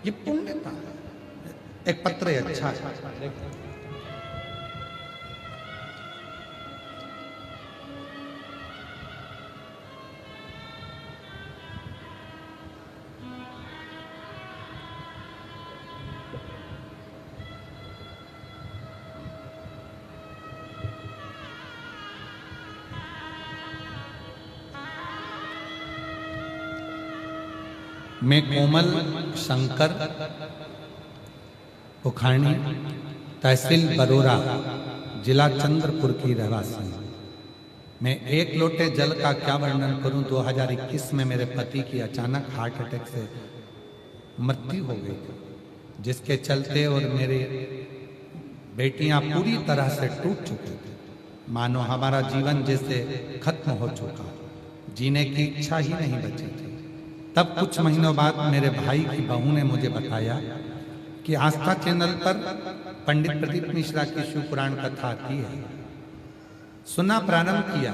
ये पुण्यता एक पत्र है, अच्छा है। मैं कोमल शंकर उखाणी तहसील बरोरा जिला चंद्रपुर की रहवासी। मैं एक लोटे जल का क्या वर्णन करूं। 2021 में मेरे पति की अचानक हार्ट अटैक से मृत्यु हो गई थी, जिसके चलते और मेरे बेटियां पूरी तरह से टूट चुके थे। मानो हमारा जीवन जैसे खत्म हो चुका, जीने की इच्छा ही नहीं बची थी। तब कुछ महीनों बाद मेरे भाई की बहू ने मुझे बताया कि आस्था चैनल पर पंडित प्रदीप मिश्रा की शिव पुराण कथा आती है। सुना, प्रारंभ किया,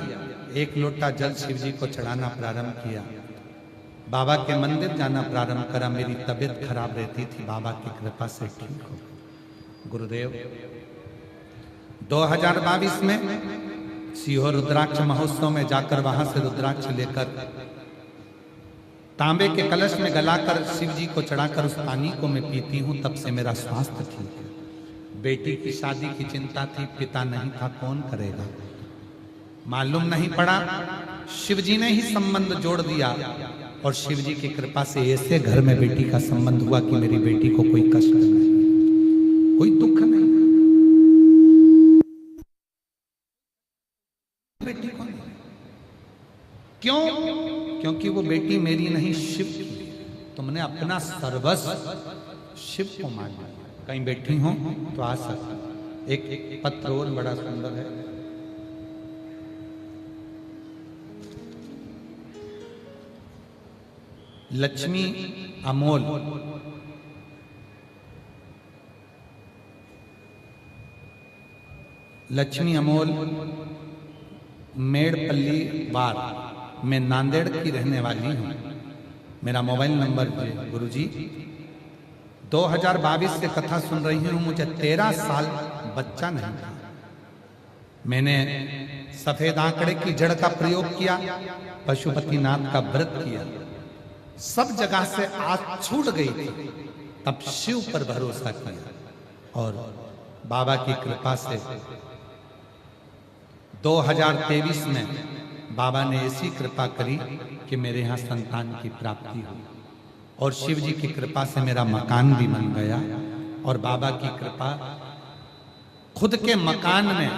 एक लोटा जल शिव जी को चढ़ाना प्रारंभ किया, बाबा के मंदिर जाना प्रारंभ करा। मेरी तबीयत खराब रहती थी, बाबा की कृपा से ठीक हो। गुरुदेव 2022 में सीहोर रुद्राक्ष महोत्सव में जाकर वहां से रुद्राक्ष लेकर तांबे के कलश में गलाकर शिव जी को चढ़ाकर उस पानी को मैं पीती हूँ, तब से मेरा स्वास्थ्य ठीक है। बेटी की शादी की चिंता थी, पिता नहीं था, कौन करेगा? मालूम नहीं पड़ा, शिव जी ने ही संबंध जोड़ दिया और शिव जी की कृपा से ऐसे घर में बेटी का संबंध हुआ कि मेरी बेटी को कोई कष्ट नहीं, कोई दुख नहीं। बेटी को नहीं। क्यों? क्योंकि वो बेटी मेरी नहीं, शिव की। तुमने अपना सर्वस्व शिव को मान लिया। कहीं बैठी हो तो आ सकता। एक पत्र और बड़ा सुंदर है। लक्ष्मी अमोल, लक्ष्मी अमोल मेड़पल्ली बार, मैं नांदेड़ की रहने वाली हूँ। मेरा मोबाइल नंबर है गुरुजी। 2022 से कथा सुन रही हूँ, मुझे 13 साल बच्चा नहीं था। मैंने सफेद आंकड़े की जड़ का प्रयोग किया, पशुपतिनाथ का व्रत किया, सब जगह से आज छूट गई थी। तब शिव पर भरोसा किया और बाबा की कृपा से 2023 में बाबा ने ऐसी कृपा करी कि मेरे यहाँ संतान की प्राप्ति हुई और शिव जी की कृपा से मेरा मकान भी बन गया। और बाबा की कृपा, खुद के मकान में,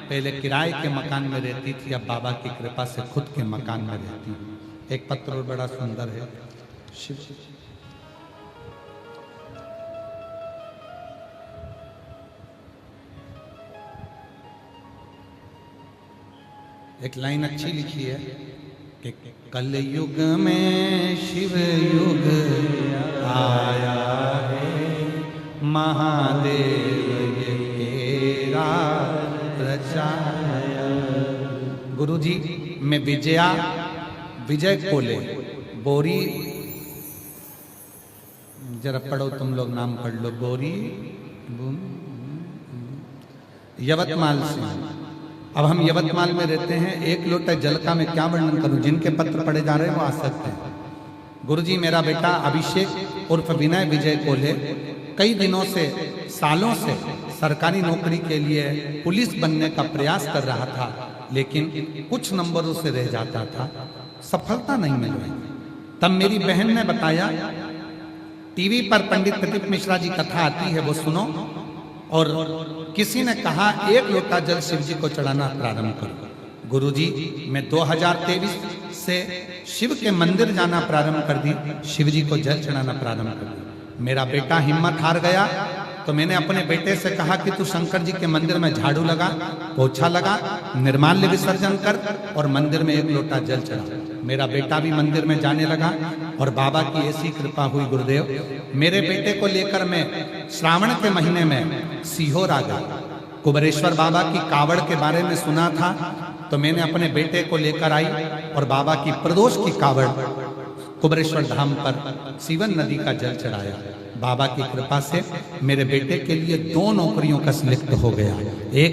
पहले किराए के मकान में रहती थी, अब बाबा की कृपा से खुद के मकान में रहती हूँ। एक पत्र और बड़ा सुंदर है। शिव जी एक लाइन अच्छी लिखी है कि कल युग में शिव युग आया है, महादेव ये तेरा रचाया। गुरुजी, मैं विजय कोले बोरी, जरा पढ़ो तुम लोग, नाम पढ़ लो। बोरी यवतमाल से। अब हम यवतमाल में रहते हैं। एक लोटा जल का मैं क्या वर्णन करूं? जिनके पत्र पढ़े जा रहे हैं वो आ सकते हैं। गुरुजी, मेरा बेटा अभिषेक उर्फ विनय विजय कोले कई दिनों से, सालों से सरकारी नौकरी के लिए पुलिस बनने का प्रयास कर रहा था, लेकिन कुछ नंबरों से रह जाता था, सफलता नहीं मिल रही। तब मेरी बहन ने बताया, टीवी पर पंडित प्रदीप मिश्रा जी कथा आती है, वो सुनो। और किसी ने कहा 1 लोटा जल शिव जी को चढ़ाना प्रारंभ करो। गुरुजी, मैं 2023 से शिव के मंदिर जाना प्रारंभ कर दी, शिव जी को जल चढ़ाना प्रारंभ कर दी। मेरा बेटा हिम्मत हार गया, तो मैंने अपने बेटे से कहा कि तू शंकर जी के मंदिर में झाड़ू लगा, पोछा लगा, निर्माल्य विसर्जन कर और मंदिर में 1 लोटा जल चढ़ा। मेरा बेटा भी मंदिर में जाने लगा और बाबा की ऐसी कृपा हुई गुरुदेव, मेरे बेटे को लेकर मैं श्रावण के महीने में सीहोर आ गया। कुबरेश्वर बाबा की कावड़ के बारे में सुना था, तो मैंने अपने बेटे को लेकर आई और बाबा की प्रदोष की कावड़ कुबरेश्वर धाम पर सीवन नदी का जल चढ़ाया। बाबा की कृपा से मेरे बेटे के लिए 2 नौकरियों का सिलेक्ट हो गया, एक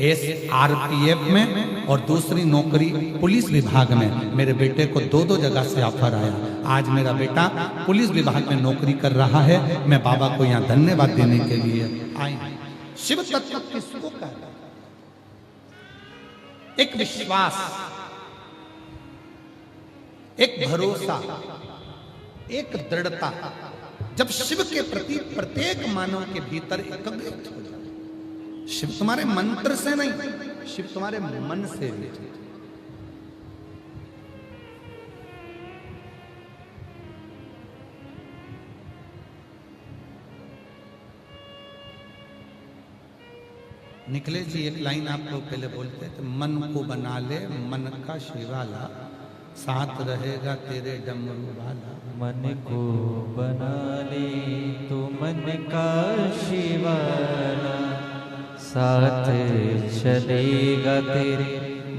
SRPF में और दूसरी नौकरी पुलिस विभाग में। मेरे बेटे को 2 जगह से ऑफर आया। आज मेरा बेटा पुलिस विभाग में नौकरी कर रहा है। मैं बाबा को यहाँ धन्यवाद देने के लिए आई। शिव तत्व किसको कहता है? एक विश्वास, एक भरोसा, एक दृढ़ता। जब शिव के प्रति प्रत्येक मानव के भीतर एकाग्रता हो जाए, शिव तुम्हारे मंत्र से नहीं, शिव तुम्हारे मन से भी। निकले जी एक लाइन आप लोग पहले बोलते थे, मन को बना ले मन का शिवाला, साथ रहेगा तेरे डमरू वाला। मन को बना ले तो मन का शिवाला, साथ चलेगा तेरे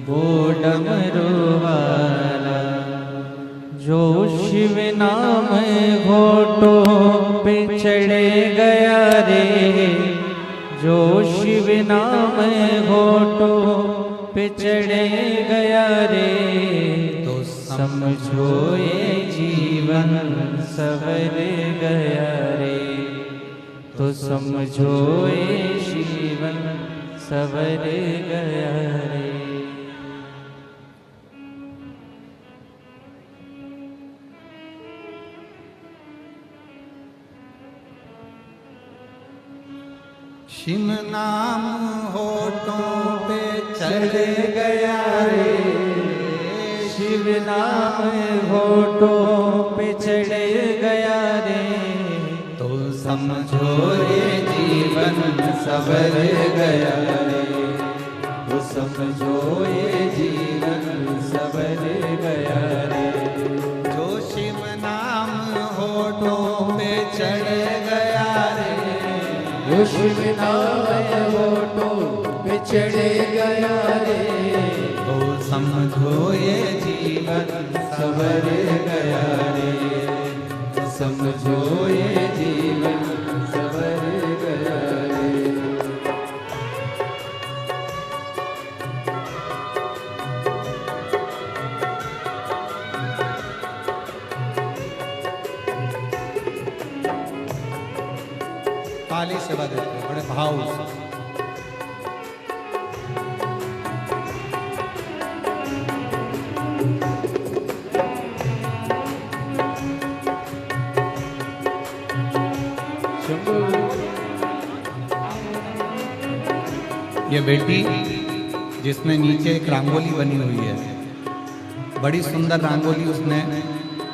वो डमरू वाला। जो शिव नाम घोटों पे चढ़े गया रे, जो शिव नाम घोटों पे चढ़े गया रे, तो समझो ये जीवन जीवन सवर गया रे, तो समझो ये जीवन सवर गया रे। शिव नाम होठों पे चढ़ गया रे, शिव नाम होठों पे चढ़ गया रे, तो समझो ये जीवन सवर गया रे, तो समझो ये जीवन सवर गया रे। जो शिव नाम होठों पे चढ़ गया रे, जो शिव नाम होठों पे चढ़ गया रे, तो समझो ये जीवन सवर गया रे, तो समझो ये जीवन सवर गया रे। ताली सेवा देते हैं बड़े भाव से। ये बेटी जिसमें नीचे एक रंगोली बनी हुई है, बड़ी सुंदर रंगोली उसने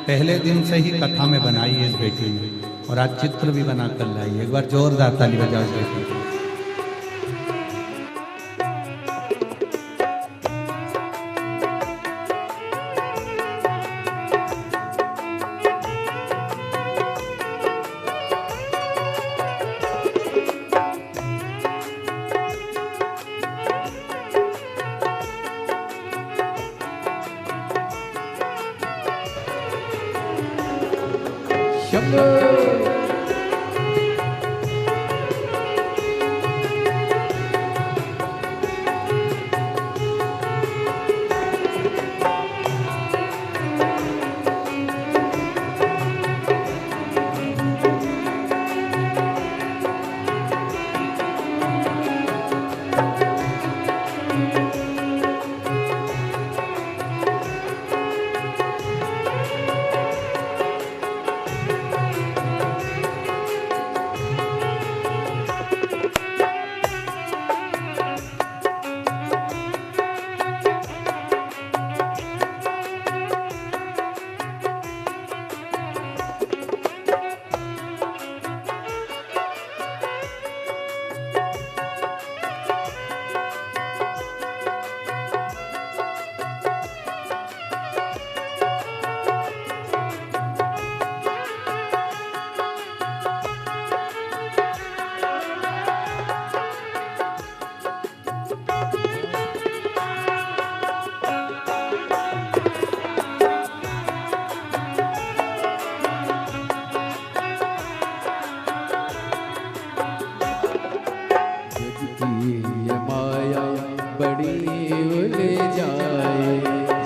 पहले दिन से ही कथा में बनाई है इस बेटी ने, और आज चित्र भी बना कर लाई है। एक बार जोरदार ताली बजाओ इस बेटी को।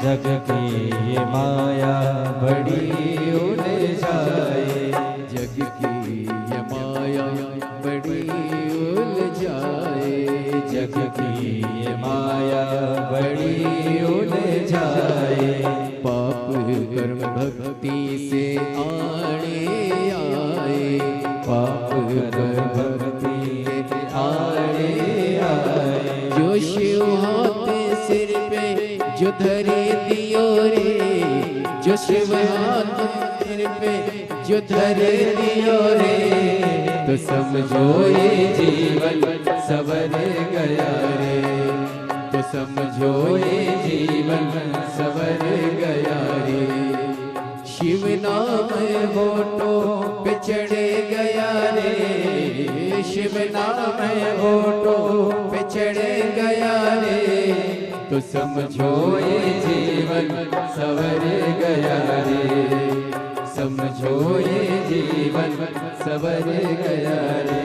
जग की ये माया बड़ी उलझाए, जग की ये माया बड़ी उलझाए, जग की ये माया बड़ी उलझाए। पाप कर्म भक्ति से आड़े आए, पाप कर्म भक्ति से आड़े आए। जो शिव हाथ सिर पे जो धरे दियो रे, जो शिव हाथ सिर पे जो धरे दियो रे, तो समझो ये जीवन सवर गया रे, तो समझो ये जीवन सवर गया रे। शिव नाम होठों पे चढ़ गया रे, शिव नाम होठों पे चढ़ गया रे, तो समझो ये जीवन सवर गया रे, समझो ये जीवन सवर गया रे।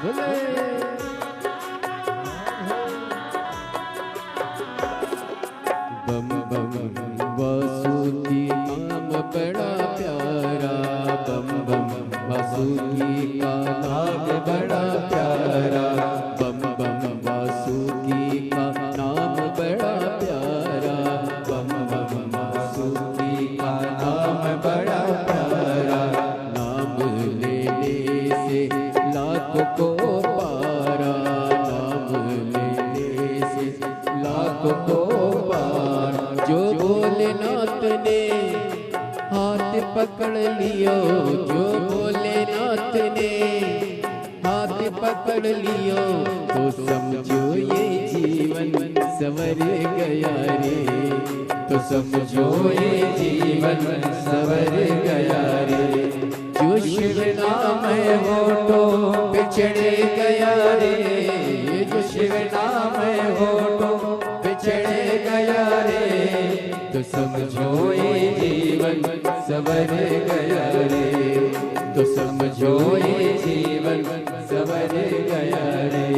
बम बम वासुकी नाम बड़ा प्यारा, बम बम वासुकी का नाम बड़ा प्यारा, बम बम वासुकी का नाम बड़ा प्यारा, बम बम वासुकी का नाम बड़ा प्यारा। नाम लेने से लाख को पारा, नाम लेने से लाख को पारा। जो भोलेनाथ ने हाथ पकड़ लियो, जो भोलेनाथ ने हाथ पकड़ लियो, तो समझो ये जीवन संवर गया रे, तो समझो ये जीवन संवर गया रे। जो शिव नाम है वो तो बिछड़ गया रे, जो शिव नाम है वो तो बिछड़ गया रे, तो समझो ये जीवन संवर गया रे, तो समझो ये जीवन संवर गया रे।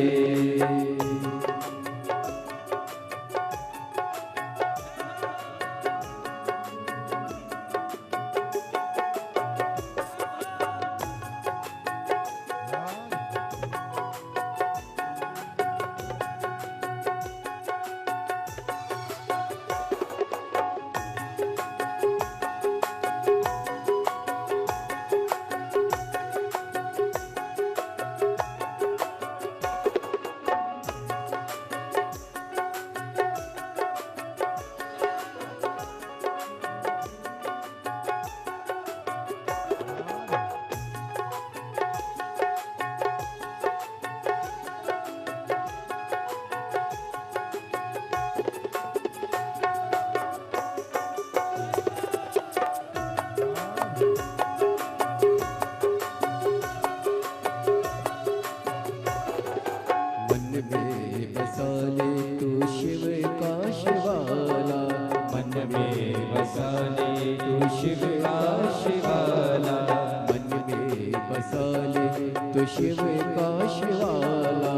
शिव का शिवाला,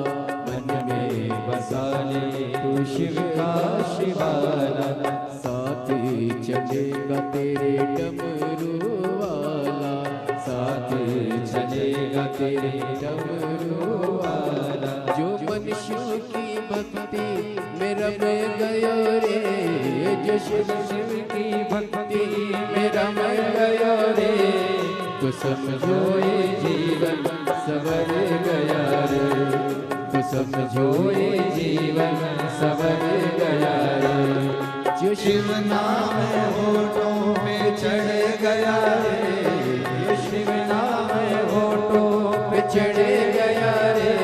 मन में बसा ले तू शिव का शिवाला, साथ चलेगा तेरे डमरू वाला, साथ चलेगा तेरे डमरू वाला। जो मनुष्यों की भक्ति में रम गयो रे, जो शिव शिव की भक्ति में रम गयो रे, तो समझो ये जीवन संवर गया रे, तो समझो ये जीवन संवर गया रे। जो शिव नाम है होठों पे चढ़ गया रे, जो शिव नाम है होठों पे चढ़ गया रे,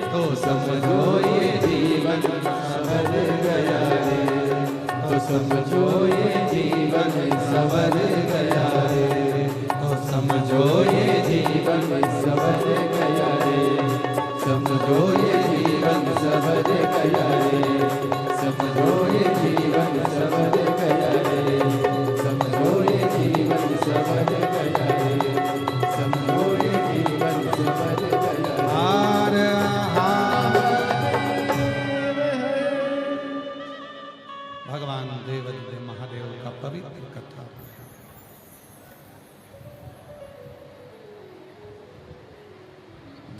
तो समझो ये जीवन संवर गया रे, तो समझो ये जीवन संवर गया रे, तो समझो ये जीवन संवर गया रे, समझो ये जीवन संवर गया रे, समझो ये जीवन संवर गया रे, समझो ये जीवन संवर गया रे, समझो ये जीवन संवर गया रे। हार भगवान देवादिदेव महादेव का पवित्र कथा।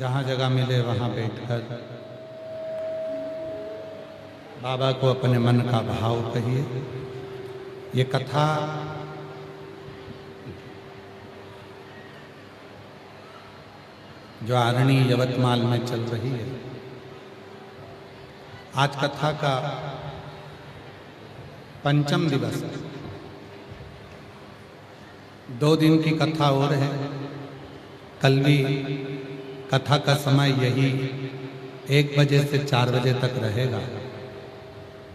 जहाँ जगह मिले वहाँ बैठकर बाबा को अपने मन का भाव कहिए। ये कथा जो आरणी यवतमाल में चल रही है, आज कथा का पंचम दिवस है। 2 दिन की कथा और है। कल भी कथा का समय यही 1 बजे से 4 बजे तक रहेगा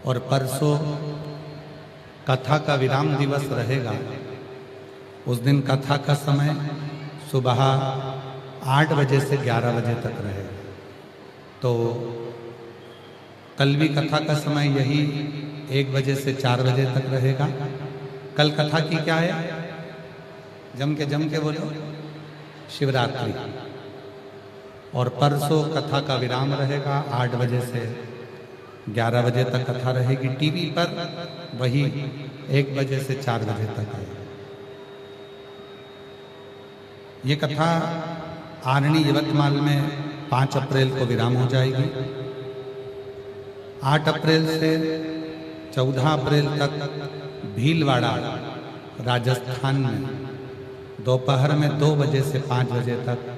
और परसों कथा का विराम दिवस रहेगा। उस दिन कथा का समय सुबह 8 बजे से 11 बजे तक रहेगा। तो कल भी कथा का समय यही 1 बजे से 4 बजे तक रहेगा। कल कथा की क्या है? जम के बोलो, शिवरात्रि। और परसों कथा का विराम रहेगा 8 बजे से 11 बजे तक कथा रहेगी टीवी पर, वही 1 बजे से 4 बजे तक है। ये कथा आरणी यवतमाल में 5 अप्रैल को विराम हो जाएगी। 8 अप्रैल से 14 अप्रैल तक भीलवाड़ा राजस्थान में दोपहर में 2 बजे से 5 बजे तक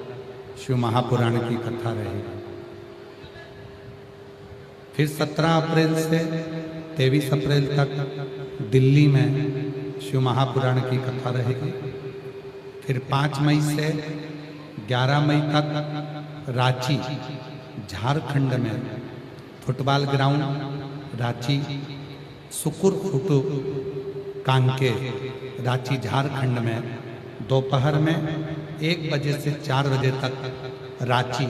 शिव महापुराण की कथा रहेगी। फिर 17 अप्रैल से 23 अप्रैल तक दिल्ली में शिव महापुराण की कथा रहेगी। फिर 5 मई से 11 मई तक रांची झारखंड में फुटबॉल ग्राउंड रांची सुकुरफुटु कांके रांची झारखंड में दोपहर में 1 बजे से 4 बजे तक रांची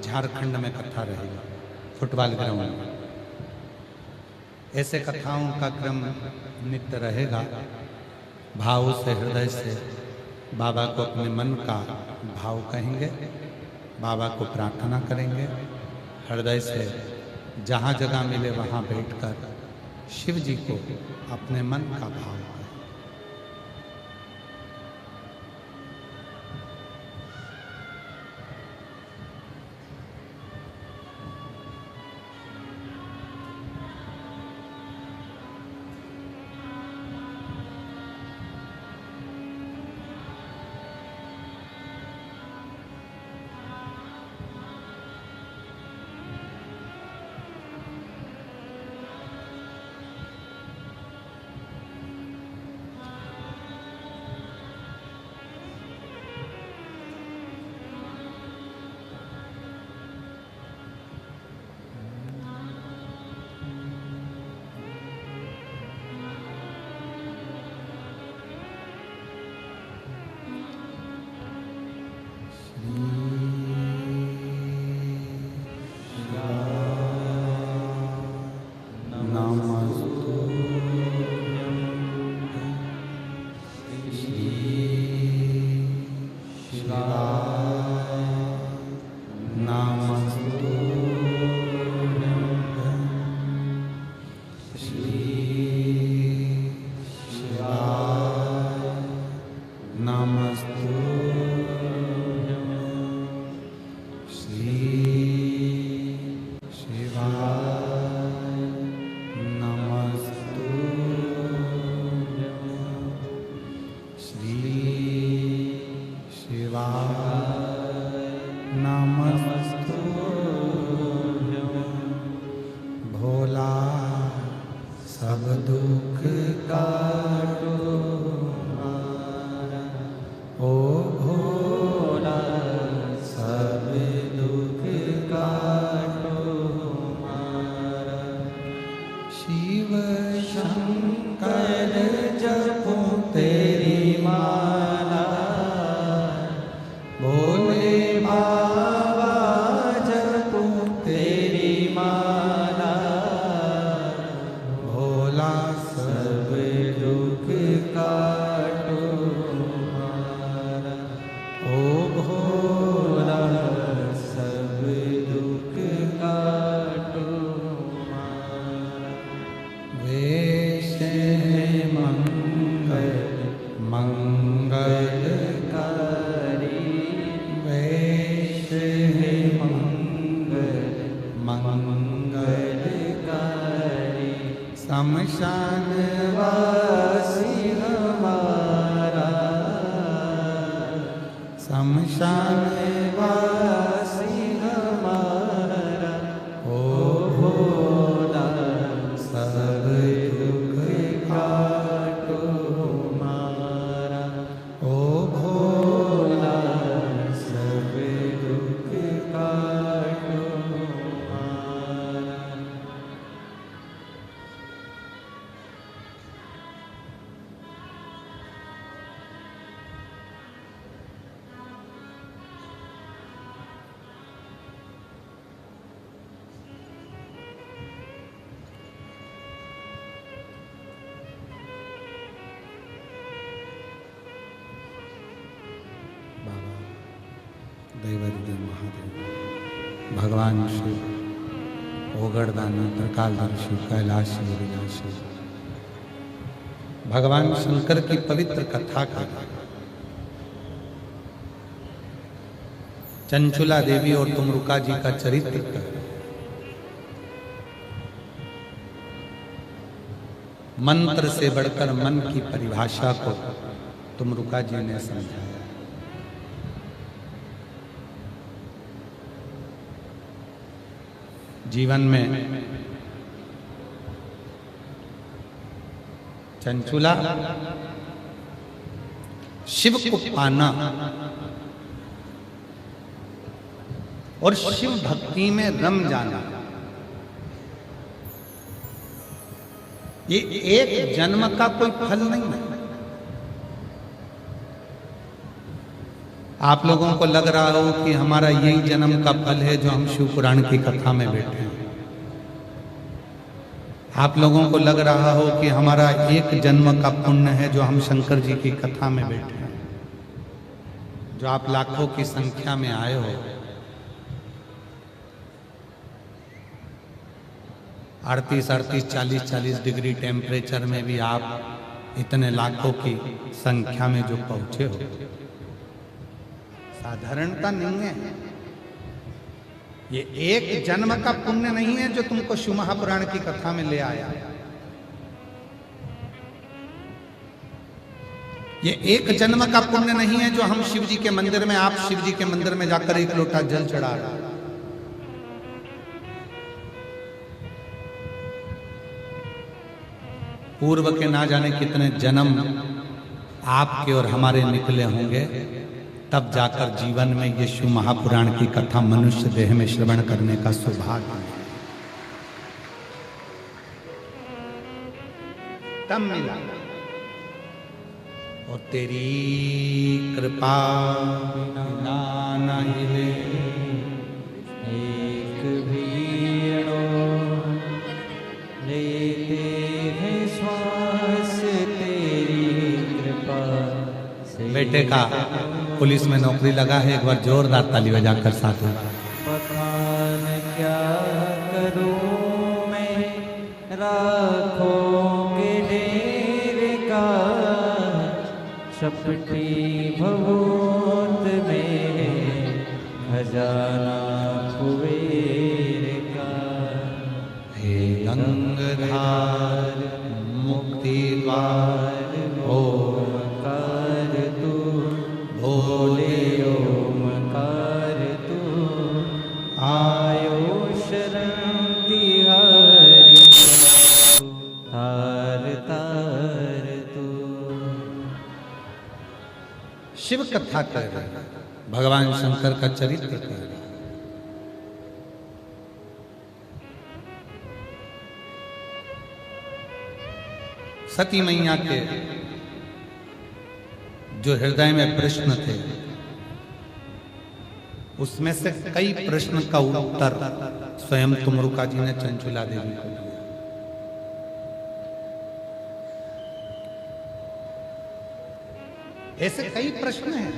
झारखंड में कथा रहेगी फुटबॉल ग्राउंड में। ऐसे कथाओं का क्रम नित्य रहेगा। भाव से हृदय से बाबा को अपने मन का भाव कहेंगे, बाबा को प्रार्थना करेंगे, हृदय से जहाँ जगह मिले वहाँ बैठकर शिव जी को अपने मन का भाव करें। भगवान शिव, ओगड़दानी, त्रिकालदर्शी, कैलाशी, विनाशी, भगवान शंकर की पवित्र कथा का चंचुला देवी और तुमरुका जी का चरित्र का मंत्र से बढ़कर मन की परिभाषा को तुमरुका जी ने समझाया। जीवन में चंचुला शिव को पाना और शिव भक्ति में रम जाना, ये एक जन्म का कोई फल नहीं है। आप लोगों को लग रहा हो कि हमारा यही जन्म का फल है जो हम शिव पुराण की कथा में बैठे हैं। आप लोगों को लग रहा हो कि हमारा एक जन्म का पुण्य है जो हम शंकर जी की कथा में बैठे हैं। जो आप लाखों की संख्या में आए हो, 38, 40 डिग्री टेम्परेचर में भी आप इतने लाखों की संख्या में जो पहुंचे हो, साधारणता नहीं है। ये एक जन्म का पुण्य नहीं है जो तुमको शिव महापुराण की कथा में ले आया। ये एक जन्म का पुण्य नहीं है जो हम शिव जी के मंदिर में, आप शिव जी के मंदिर में जाकर एक लोटा जल चढ़ा रहे हो। पूर्व के ना जाने कितने जन्म आपके और हमारे निकले होंगे, तब जाकर जीवन में ये शिव महापुराण की कथा मनुष्य देह में श्रवण करने का सौभाग्य है। तब मिला। और तेरी कृपा बिना न हिले एक भी लेते हैं श्वास तेरी कृपा से। बेटे का पुलिस में नौकरी लगा है, एक बार जोरदार ताली बजाकर साथ में। बखान क्या करूं मैं राखों के ढेर का, शपटी भभूत में खजाना कुबेर का। हे गंगाधार मुक्ति द्वार ओमकार तू, भोले ओमकार तू, आयो शरण तिहारी तार तार तू। शिव कथा कर रहे हैं, भगवान शंकर का चरित्र कर रहे हैं। सती मैया के जो हृदय में प्रश्न थे, उसमें से कई प्रश्न का उत्तर स्वयं तुमरुका जी ने चंचुला देवी को दिया। ऐसे कई प्रश्न हैं।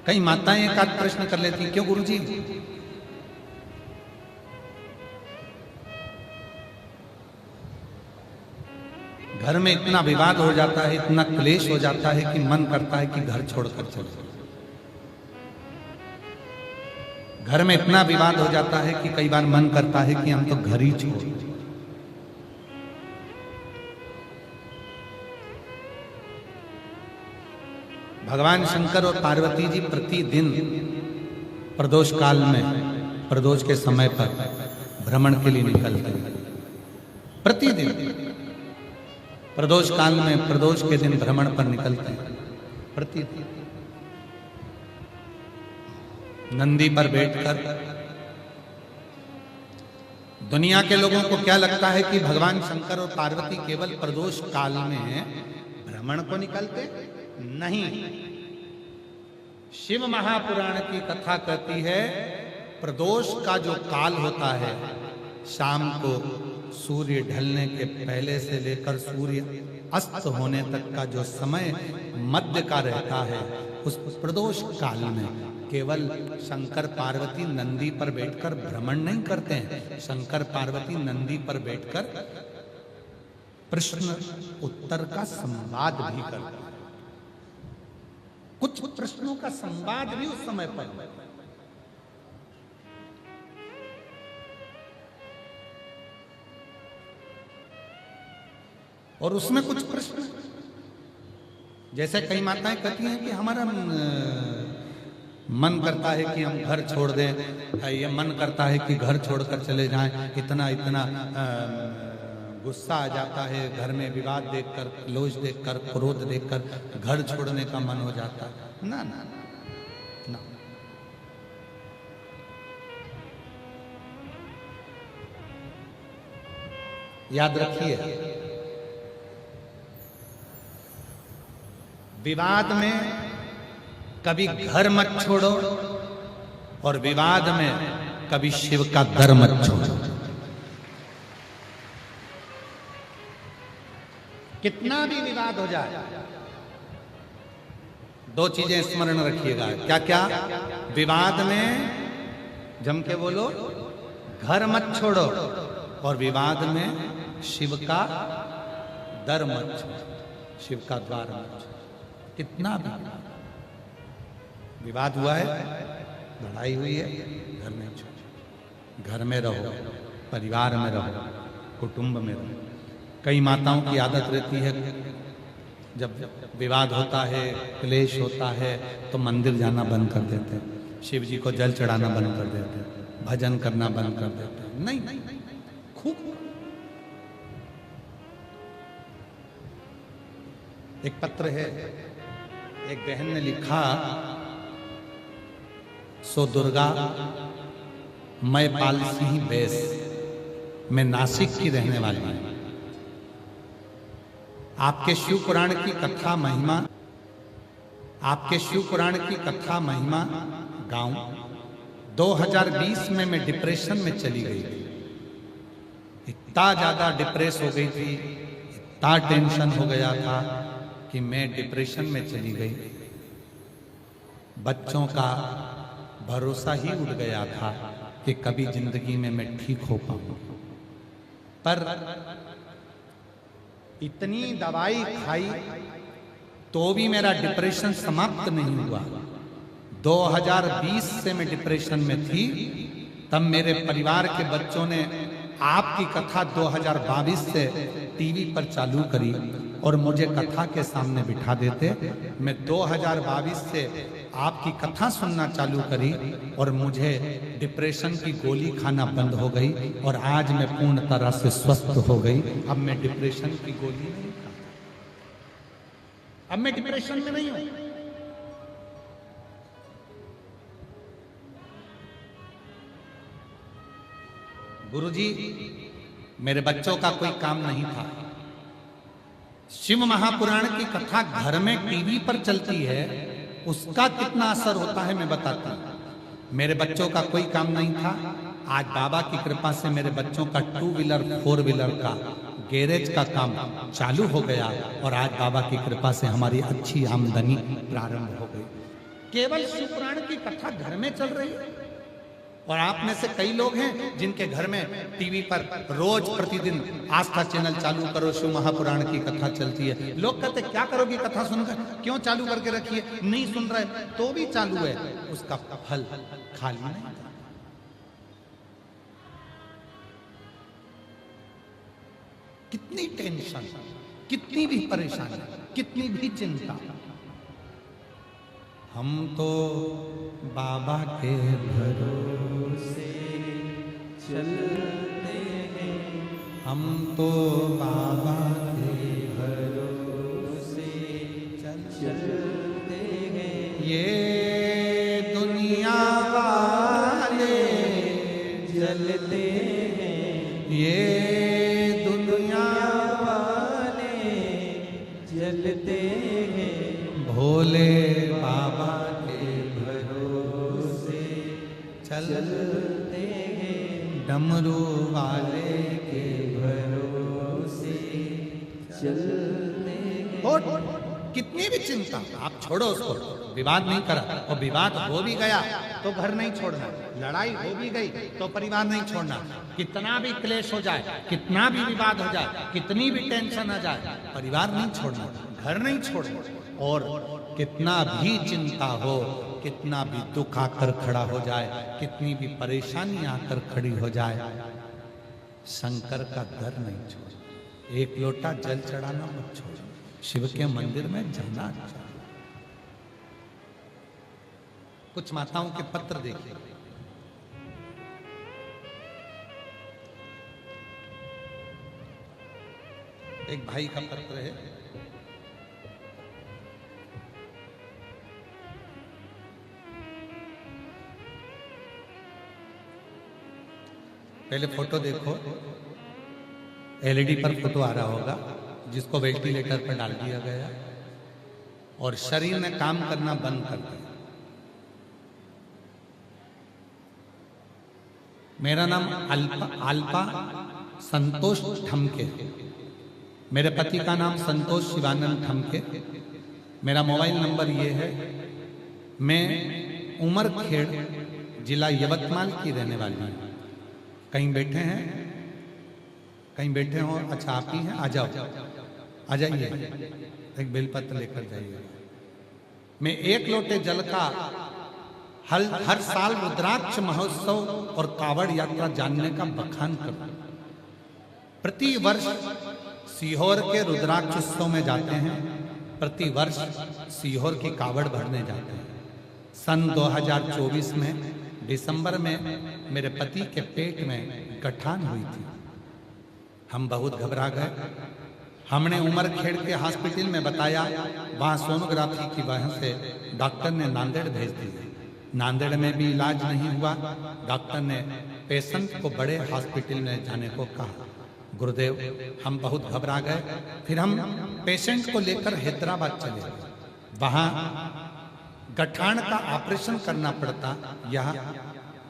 कई माताएं एक आध प्रश्न कर लेती, क्यों गुरुजी? घर में इतना विवाद हो जाता है, इतना क्लेश हो जाता है कि मन करता है कि घर छोड़कर चले जाओ। घर में इतना विवाद हो जाता है कि कई बार मन करता है कि हम तो घर ही छोड़। भगवान शंकर और पार्वती जी प्रतिदिन प्रदोष काल में, प्रदोष के समय पर भ्रमण के लिए निकलते हैं। प्रतिदिन प्रदोष काल में, प्रदोष के दिन भ्रमण पर निकलते हैं। प्रतिदिन नंदी पर बैठकर। दुनिया के लोगों को क्या लगता है कि भगवान शंकर और पार्वती केवल प्रदोष काल में भ्रमण को निकलते? नहीं। शिव महापुराण की कथा कहती है प्रदोष का जो काल होता है, शाम को सूर्य ढलने के पहले से लेकर सूर्य अस्त होने तक का जो समय मध्य का रहता है, उस प्रदोष काल में केवल शंकर पार्वती नंदी पर बैठकर भ्रमण नहीं करते हैं, शंकर पार्वती नंदी पर बैठकर प्रश्न उत्तर का संवाद भी करते हैं। कुछ प्रश्नों का संवाद भी उस समय पर, और उसमें कुछ प्रश्न जैसे कई माताएं कहती हैं कि हमारा मन करता है कि हम घर छोड़ दें, ये मन करता है कि घर छोड़कर चले जाएं, इतना इतना गुस्सा आ जाता है घर में, विवाद देखकर, क्लोज देखकर, क्रोध देखकर घर छोड़ने का मन हो जाता है। ना ना ना, याद रखिए, विवाद में कभी घर मत छोड़ो और विवाद में कभी शिव का दर मत छोड़ो। कितना भी विवाद हो जाए, दो चीजें स्मरण रखिएगा। क्या क्या? विवाद में जम के बोलो, घर मत छोड़ो, और विवाद में शिव का दर मत छोड़ो, शिव का द्वार मत छोड़ो। कितना भी विवाद हुआ है, लड़ाई हुई है, घर में छोड़ो, घर में रहो, परिवार में रहो, कुटुंब में रहो। कई माताओं की आदत रहती है, जब विवाद होता है, क्लेश होता है, तो मंदिर जाना बंद कर देते हैं, शिव जी को जल चढ़ाना बंद कर देते हैं, भजन करना बंद कर देते हैं। नहीं नहीं, खूब। एक पत्र है, एक बहन ने लिखा, सो दुर्गा मैं पाल सिंह बैस, मैं नासिक की रहने वाली हूं। आपके शिव पुराण की कथा महिमा, आपके शिव पुराण की कथा महिमा गाऊं। 2020 में मैं डिप्रेशन में चली गई थी, इतना ज्यादा डिप्रेस हो गई थी, इतना टेंशन हो गया था कि मैं डिप्रेशन में चली गई। बच्चों का भरोसा ही उठ गया था कि कभी जिंदगी में मैं ठीक हो पाऊं, पर इतनी दवाई खाई तो भी मेरा डिप्रेशन समाप्त नहीं हुआ। 2020 से मैं डिप्रेशन में थी, तब मेरे परिवार के बच्चों ने आपकी कथा 2022 से टीवी पर चालू करी और मुझे कथा के सामने बिठा देते। मैं 2022 से आपकी कथा सुनना चालू करी और मुझे डिप्रेशन की गोली खाना बंद हो गई और आज मैं पूर्ण तरह से स्वस्थ हो गई। अब मैं डिप्रेशन की गोली नहीं खाता, अब मैं डिप्रेशन में नहीं हूं। गुरुजी, मेरे बच्चों का कोई काम नहीं था। शिव महापुराण की कथा घर में टीवी पर चलती है, उसका कितना असर होता है मैं बताता हूं। मेरे बच्चों का कोई काम नहीं था, आज बाबा की कृपा से मेरे बच्चों का 2 व्हीलर 4 व्हीलर का गैरेज का काम चालू हो गया और आज बाबा की कृपा से हमारी अच्छी आमदनी प्रारंभ हो गई। केवल शिव पुराण की कथा घर में चल रही है। और आप में से कई लोग हैं जिनके घर में टीवी पर रोज प्रतिदिन आस्था चैनल चालू करो, शिव महापुराण की कथा चलती है। लोग कहते क्या करोगी कथा सुनकर, क्यों चालू करके रखिए, नहीं सुन रहे तो भी चालू है। उसका फल खाली नहीं। कितनी टेंशन, कितनी भी परेशानी, कितनी भी चिंता, हम तो बाबा के भरोसे चलते हैं, हम तो बाबा के भरोसे चलते हैं। ये दुनिया वाले जलते हैं, ये दुनिया वाले जलते हैं, भोले बाबा के भरोसे चलते हैं, डमरू वाले के भरोसे चलते हैं। कितनी भी चिंता, आप छोड़ो उसको, विवाद नहीं करा, और विवाद हो भी गया तो घर नहीं छोड़ना, लड़ाई हो भी गई तो परिवार नहीं छोड़ना, कितना भी क्लेश हो जाए, कितना भी विवाद हो जाए, कितनी भी टेंशन आ जाए, परिवार नहीं छोड़ना, घर नहीं छोड़ना। और कितना भी चिंता हो, कितना भी दुख आकर खड़ा हो जाए, कितनी भी परेशानी आकर खड़ी हो जाए, शंकर का दर नहीं छोड़, एक लोटा जल चढ़ाना मत छोड़, शिव के मंदिर में जाना चाहिए। कुछ माताओं के पत्र देखिए, एक भाई का पत्र है, पहले फोटो देखो, एलईडी पर फोटो आ रहा होगा, जिसको वेंटिलेटर पर डाल दिया गया और शरीर ने काम करना बंद कर दिया। मेरा नाम अल्पा संतोष ठमके, मेरे पति का नाम संतोष शिवानंद ठमके, मेरा मोबाइल नंबर ये है, मैं उमरखेड़ जिला यवतमाल की रहने वाली हूँ। कहीं बैठे हैं, कहीं बैठे हो, अच्छा आप ही हैं, आ जाओ, आ जाइए, एक बेलपत्र लेकर जाइए। मैं एक लोटे जल का हर साल रुद्राक्ष महोत्सव और कावड़ यात्रा जानने का बखान करता हूं। प्रति वर्ष सीहोर के रुद्राक्ष उत्सव में जाते हैं, प्रति वर्ष सीहोर की कावड़ भरने जाते हैं। सन 2024 में दिसंबर में मेरे पति के पेट में गठान हुई थी। हम बहुत घबरा गए। हमने उमरखेड़ के हॉस्पिटल में बताया, वहाँ सोनोग्राफी की वजह से डॉक्टर ने नांदेड़ भेज दिया। नांदेड़ में भी इलाज नहीं हुआ। डॉक्टर ने पेशेंट को बड़े हॉस्पिटल में जाने को कहा। गुरुदेव, हम बहुत घबरा गए। फिर हम पेशेंट को लेकर हैदराबाद चले गए। वहाँ गठान का ऑपरेशन करना पड़ता। यह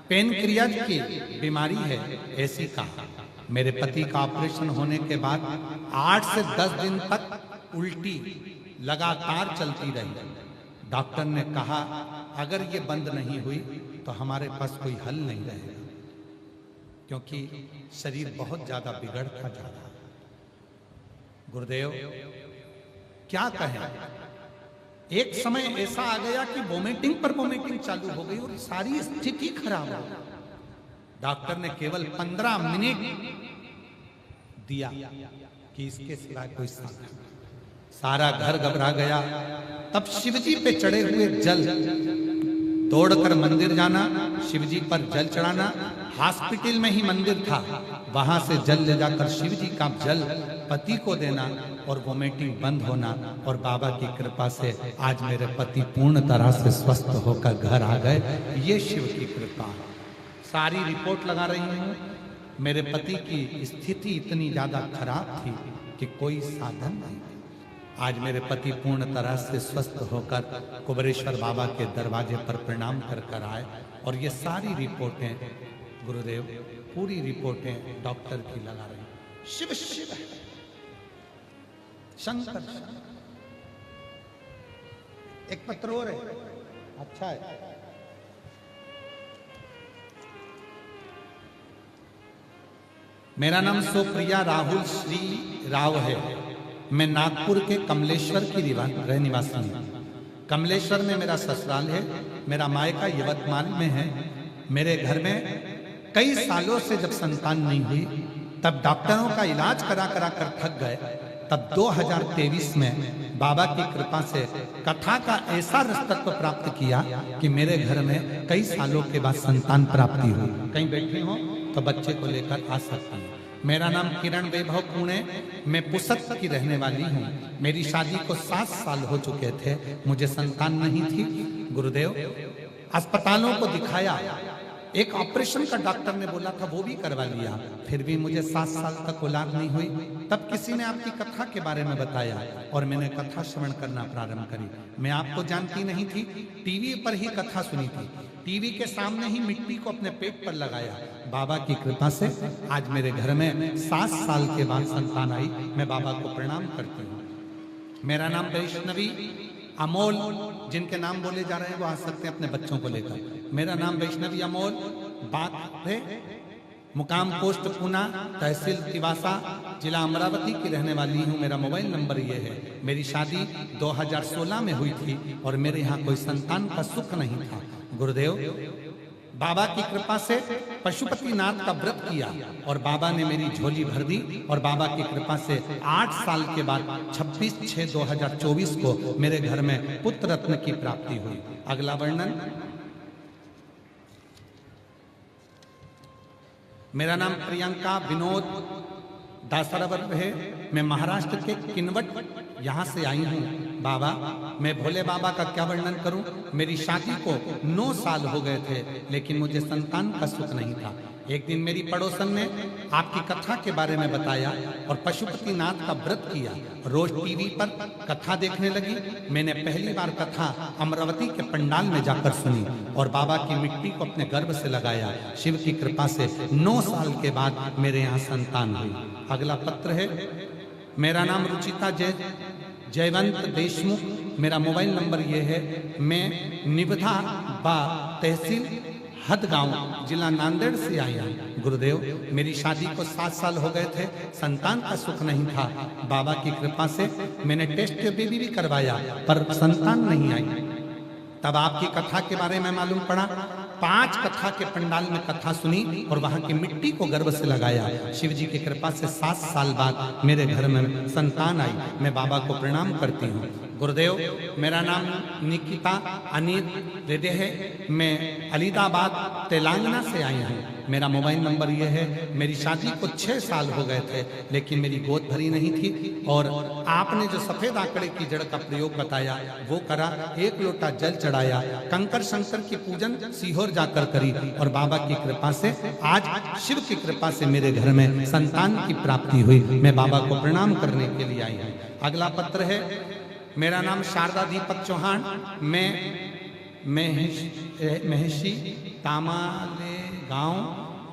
पेनक्रियाज की बीमारी है, ऐसी कहा। मेरे पति का ऑपरेशन होने के बाद 8 से 10 दिन तक उल्टी लगातार चलती रही। डॉक्टर ने कहा, अगर ये बंद नहीं हुई तो हमारे पास कोई हल नहीं रहेगा, क्योंकि शरीर बहुत ज्यादा बिगड़ता जा रहा है। गुरुदेव, क्या कहें, एक समय ऐसा आ गया कि वोमिटिंग पर वोमिटिंग चालू हो गई और सारी स्थिति खराब हो गई। डॉक्टर ने केवल 15 मिनट दिया कि इसके सिवा कोई साधन। सारा घर घबरा गया। तब शिवजी पे चढ़े हुए जल दौड़कर मंदिर जाना, शिवजी पर जल चढ़ाना। हॉस्पिटल में ही मंदिर था, वहां से जल ले जाकर शिवजी का जल पति को देना और वोमिटिंग बंद होना। और बाबा की कृपा से आज मेरे पति पूर्ण तरह से स्वस्थ होकर घर आ गए। ये शिव की कृपा है। सारी रिपोर्ट लगा रही हूँ। मेरे पति की स्थिति इतनी ज्यादा खराब थी कि कोई साधन नहीं। आज मेरे पति पूर्ण तरह से स्वस्थ होकर कुबरेश्वर बाबा के दरवाजे पर प्रणाम कर कर आए। और ये सारी रिपोर्टें, गुरुदेव, पूरी रिपोर्टें डॉक्टर की लगा रही। शिव शिव शंकर। एक पत्र और है, अच्छा है। मेरा नाम सुप्रिया राहुल श्री राव है। मैं नागपुर के कमलेश्वर की निवासी हूँ। कमलेश्वर में मेरा ससुराल है। मेरा मायका यवतमाल में है। मेरे घर में कई सालों से जब संतान नहीं हुई, तब डॉक्टरों का इलाज करा करा कर थक गए। तब 2023 में बाबा की कृपा से कथा का ऐसा रसतत्व प्राप्त किया कि मेरे घर में कई सालों के बाद संतान प्राप्ति हुई। कहीं बैठे हो तो बच्चे को लेकर आ सकती हूँ। मेरा नाम किरण वैभव पुणे, मैं पुसत की रहने वाली हूँ। मेरी शादी को 7 साल हो चुके थे, मुझे संतान नहीं थी। गुरुदेव, अस्पतालों को दिखाया, एक ऑपरेशन का डॉक्टर ने बोला था वो भी करवा लिया, फिर भी मुझे 7 साल तक औलाद नहीं हुई। तब किसी ने आपकी कथा के बारे में बताया और मैंने कथा श्रवण करना प्रारंभ करी। मैं आपको जानती नहीं थी, टीवी पर ही कथा सुनी थी। टीवी के सामने ही मिट्टी को अपने पेट पर लगाया। बाबा की कृपा से आज मेरे घर में 7 साल के बाद संतान आई। मैं बाबा को प्रणाम करती हूँ। मेरा नाम वैष्णवी अमोल, जिनके नाम बोले जा रहे हैं वो आ सकते हैं अपने बच्चों को लेकर। मेरा नाम वैष्णवी अमोल, बात है मुकाम पोस्ट पूना, तहसील तिवासा, जिला अमरावती की रहने वाली हूँ। मेरा मोबाइल नंबर ये है। मेरी शादी 2016 में हुई थी और मेरे यहाँ कोई संतान का सुख नहीं था। गुरुदेव, बाबा की कृपा से पशुपतिनाथ का व्रत किया और बाबा ने मेरी झोली भर दी और बाबा की कृपा से 8 साल के बाद 26/6/2024 को मेरे घर में पुत्र रत्न की प्राप्ति हुई। अगला वर्णन। मेरा नाम प्रियंका विनोद दासरावर है। मैं महाराष्ट्र के किनवट यहाँ से आई हूँ। बाबा, मैं भोले बाबा का क्या वर्णन करूं। मेरी शादी को 9 साल हो गए थे लेकिन मुझे संतान का सुख नहीं था। एक दिन मेरी पड़ोसन ने आपकी कथा के बारे में बताया और पशुपतिनाथ का व्रत किया। रोज टीवी पर कथा देखने लगी। मैंने पहली बार कथा अमरावती के पंडाल में जाकर सुनी और बाबा की मिट्टी को अपने गर्भ से लगाया। शिव की कृपा से 9 साल के बाद मेरे यहाँ संतान हुई। अगला पत्र है। मेरा नाम रुचिता जयवंत देशमुख। मेरा मोबाइल नंबर ये है। मैं निबधा बा तहसील हदगांव जिला नांदेड़ से आई हूँ। गुरुदेव, मेरी शादी को 7 साल हो गए थे, संतान का सुख नहीं था। बाबा की कृपा से मैंने टेस्ट बेबी भी करवाया पर संतान नहीं आई। तब आपकी कथा के बारे में मालूम पड़ा। 5 कथा के पंडाल में कथा सुनी और वहां की मिट्टी को गर्भ से लगाया। शिव जी की कृपा से 7 साल बाद मेरे घर में संतान आई। मैं बाबा को प्रणाम करती हूँ। गुरुदेव, मेरा नाम निकिता अनिल रेड्डी है। मैं अलीदाबाद तेलंगाना से आई हूँ। मेरा मोबाइल नंबर यह है। मेरी शादी को 6 साल हो गए थे लेकिन मेरी गोद भरी नहीं थी और आपने जो सफेद आंकड़े की जड़ का प्रयोग बताया वो करा। 1 लोटा जल चढ़ाया, कंकर शंकर की पूजन सीहोर जाकर करी और बाबा की कृपा से आज शिव की कृपा से मेरे घर में संतान की प्राप्ति हुई। मैं बाबा को प्रणाम करने के लिए आई हूँ। अगला पत्र है। मेरा नाम शारदा दीपक चौहान। मैं महेशी तामाले गांव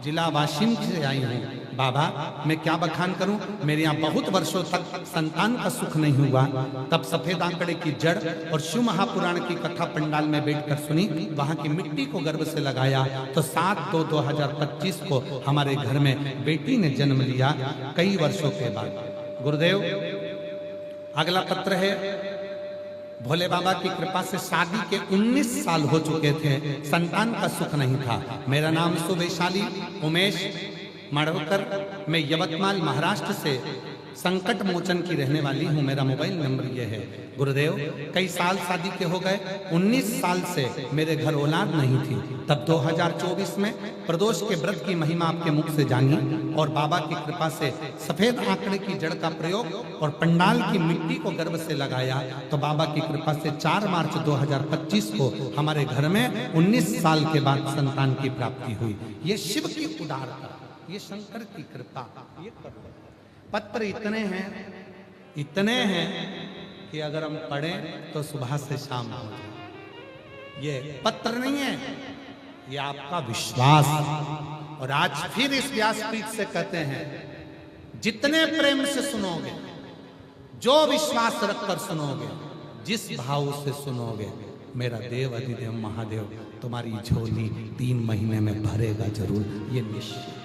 जिला वाशिम से आई हूँ। बाबा, मैं क्या बखान करूं। मेरे यहाँ बहुत वर्षों तक संतान का सुख नहीं हुआ। तब सफेद आंकड़े की जड़ और शिव महापुराण की कथा पंडाल में बैठकर सुनी। वहां की मिट्टी को गर्भ से लगाया तो 7/2/2025 को हमारे घर में बेटी ने जन्म लिया कई वर्षों के बाद। गुरुदेव, अगला पत्र है। भोले बाबा की कृपा से शादी के 19 साल हो चुके थे, संतान का सुख नहीं था। मेरा नाम सुवैशाली उमेश मड़वकर। मैं यवतमाल महाराष्ट्र से संकट मोचन की रहने वाली हूँ। मेरा मोबाइल नंबर यह है। गुरुदेव, कई साल शादी के हो गए। 19 साल से मेरे घर औलाद नहीं थी। तब 2024 में प्रदोष के व्रत की महिमा आपके मुख से जानी और बाबा की कृपा से सफेद आंकड़े की जड़ का प्रयोग और पंडाल की मिट्टी को गर्भ से लगाया तो बाबा की कृपा से 4 मार्च 2025 को हमारे घर में 19 साल के बाद संतान की प्राप्ति हुई। ये शिव की उदारता, ये शंकर की कृपा। ये पत्र इतने हैं कि अगर हम पढ़ें तो सुबह से शाम हो जाए। ये पत्र नहीं है, ये आपका विश्वास। और आज फिर इस व्यासपीठ से कहते हैं, जितने प्रेम से सुनोगे, जो विश्वास रखकर सुनोगे, जिस भाव से सुनोगे, मेरा देव अधिदेव महादेव तुम्हारी झोली 3 महीने में भरेगा जरूर। ये निश्चित।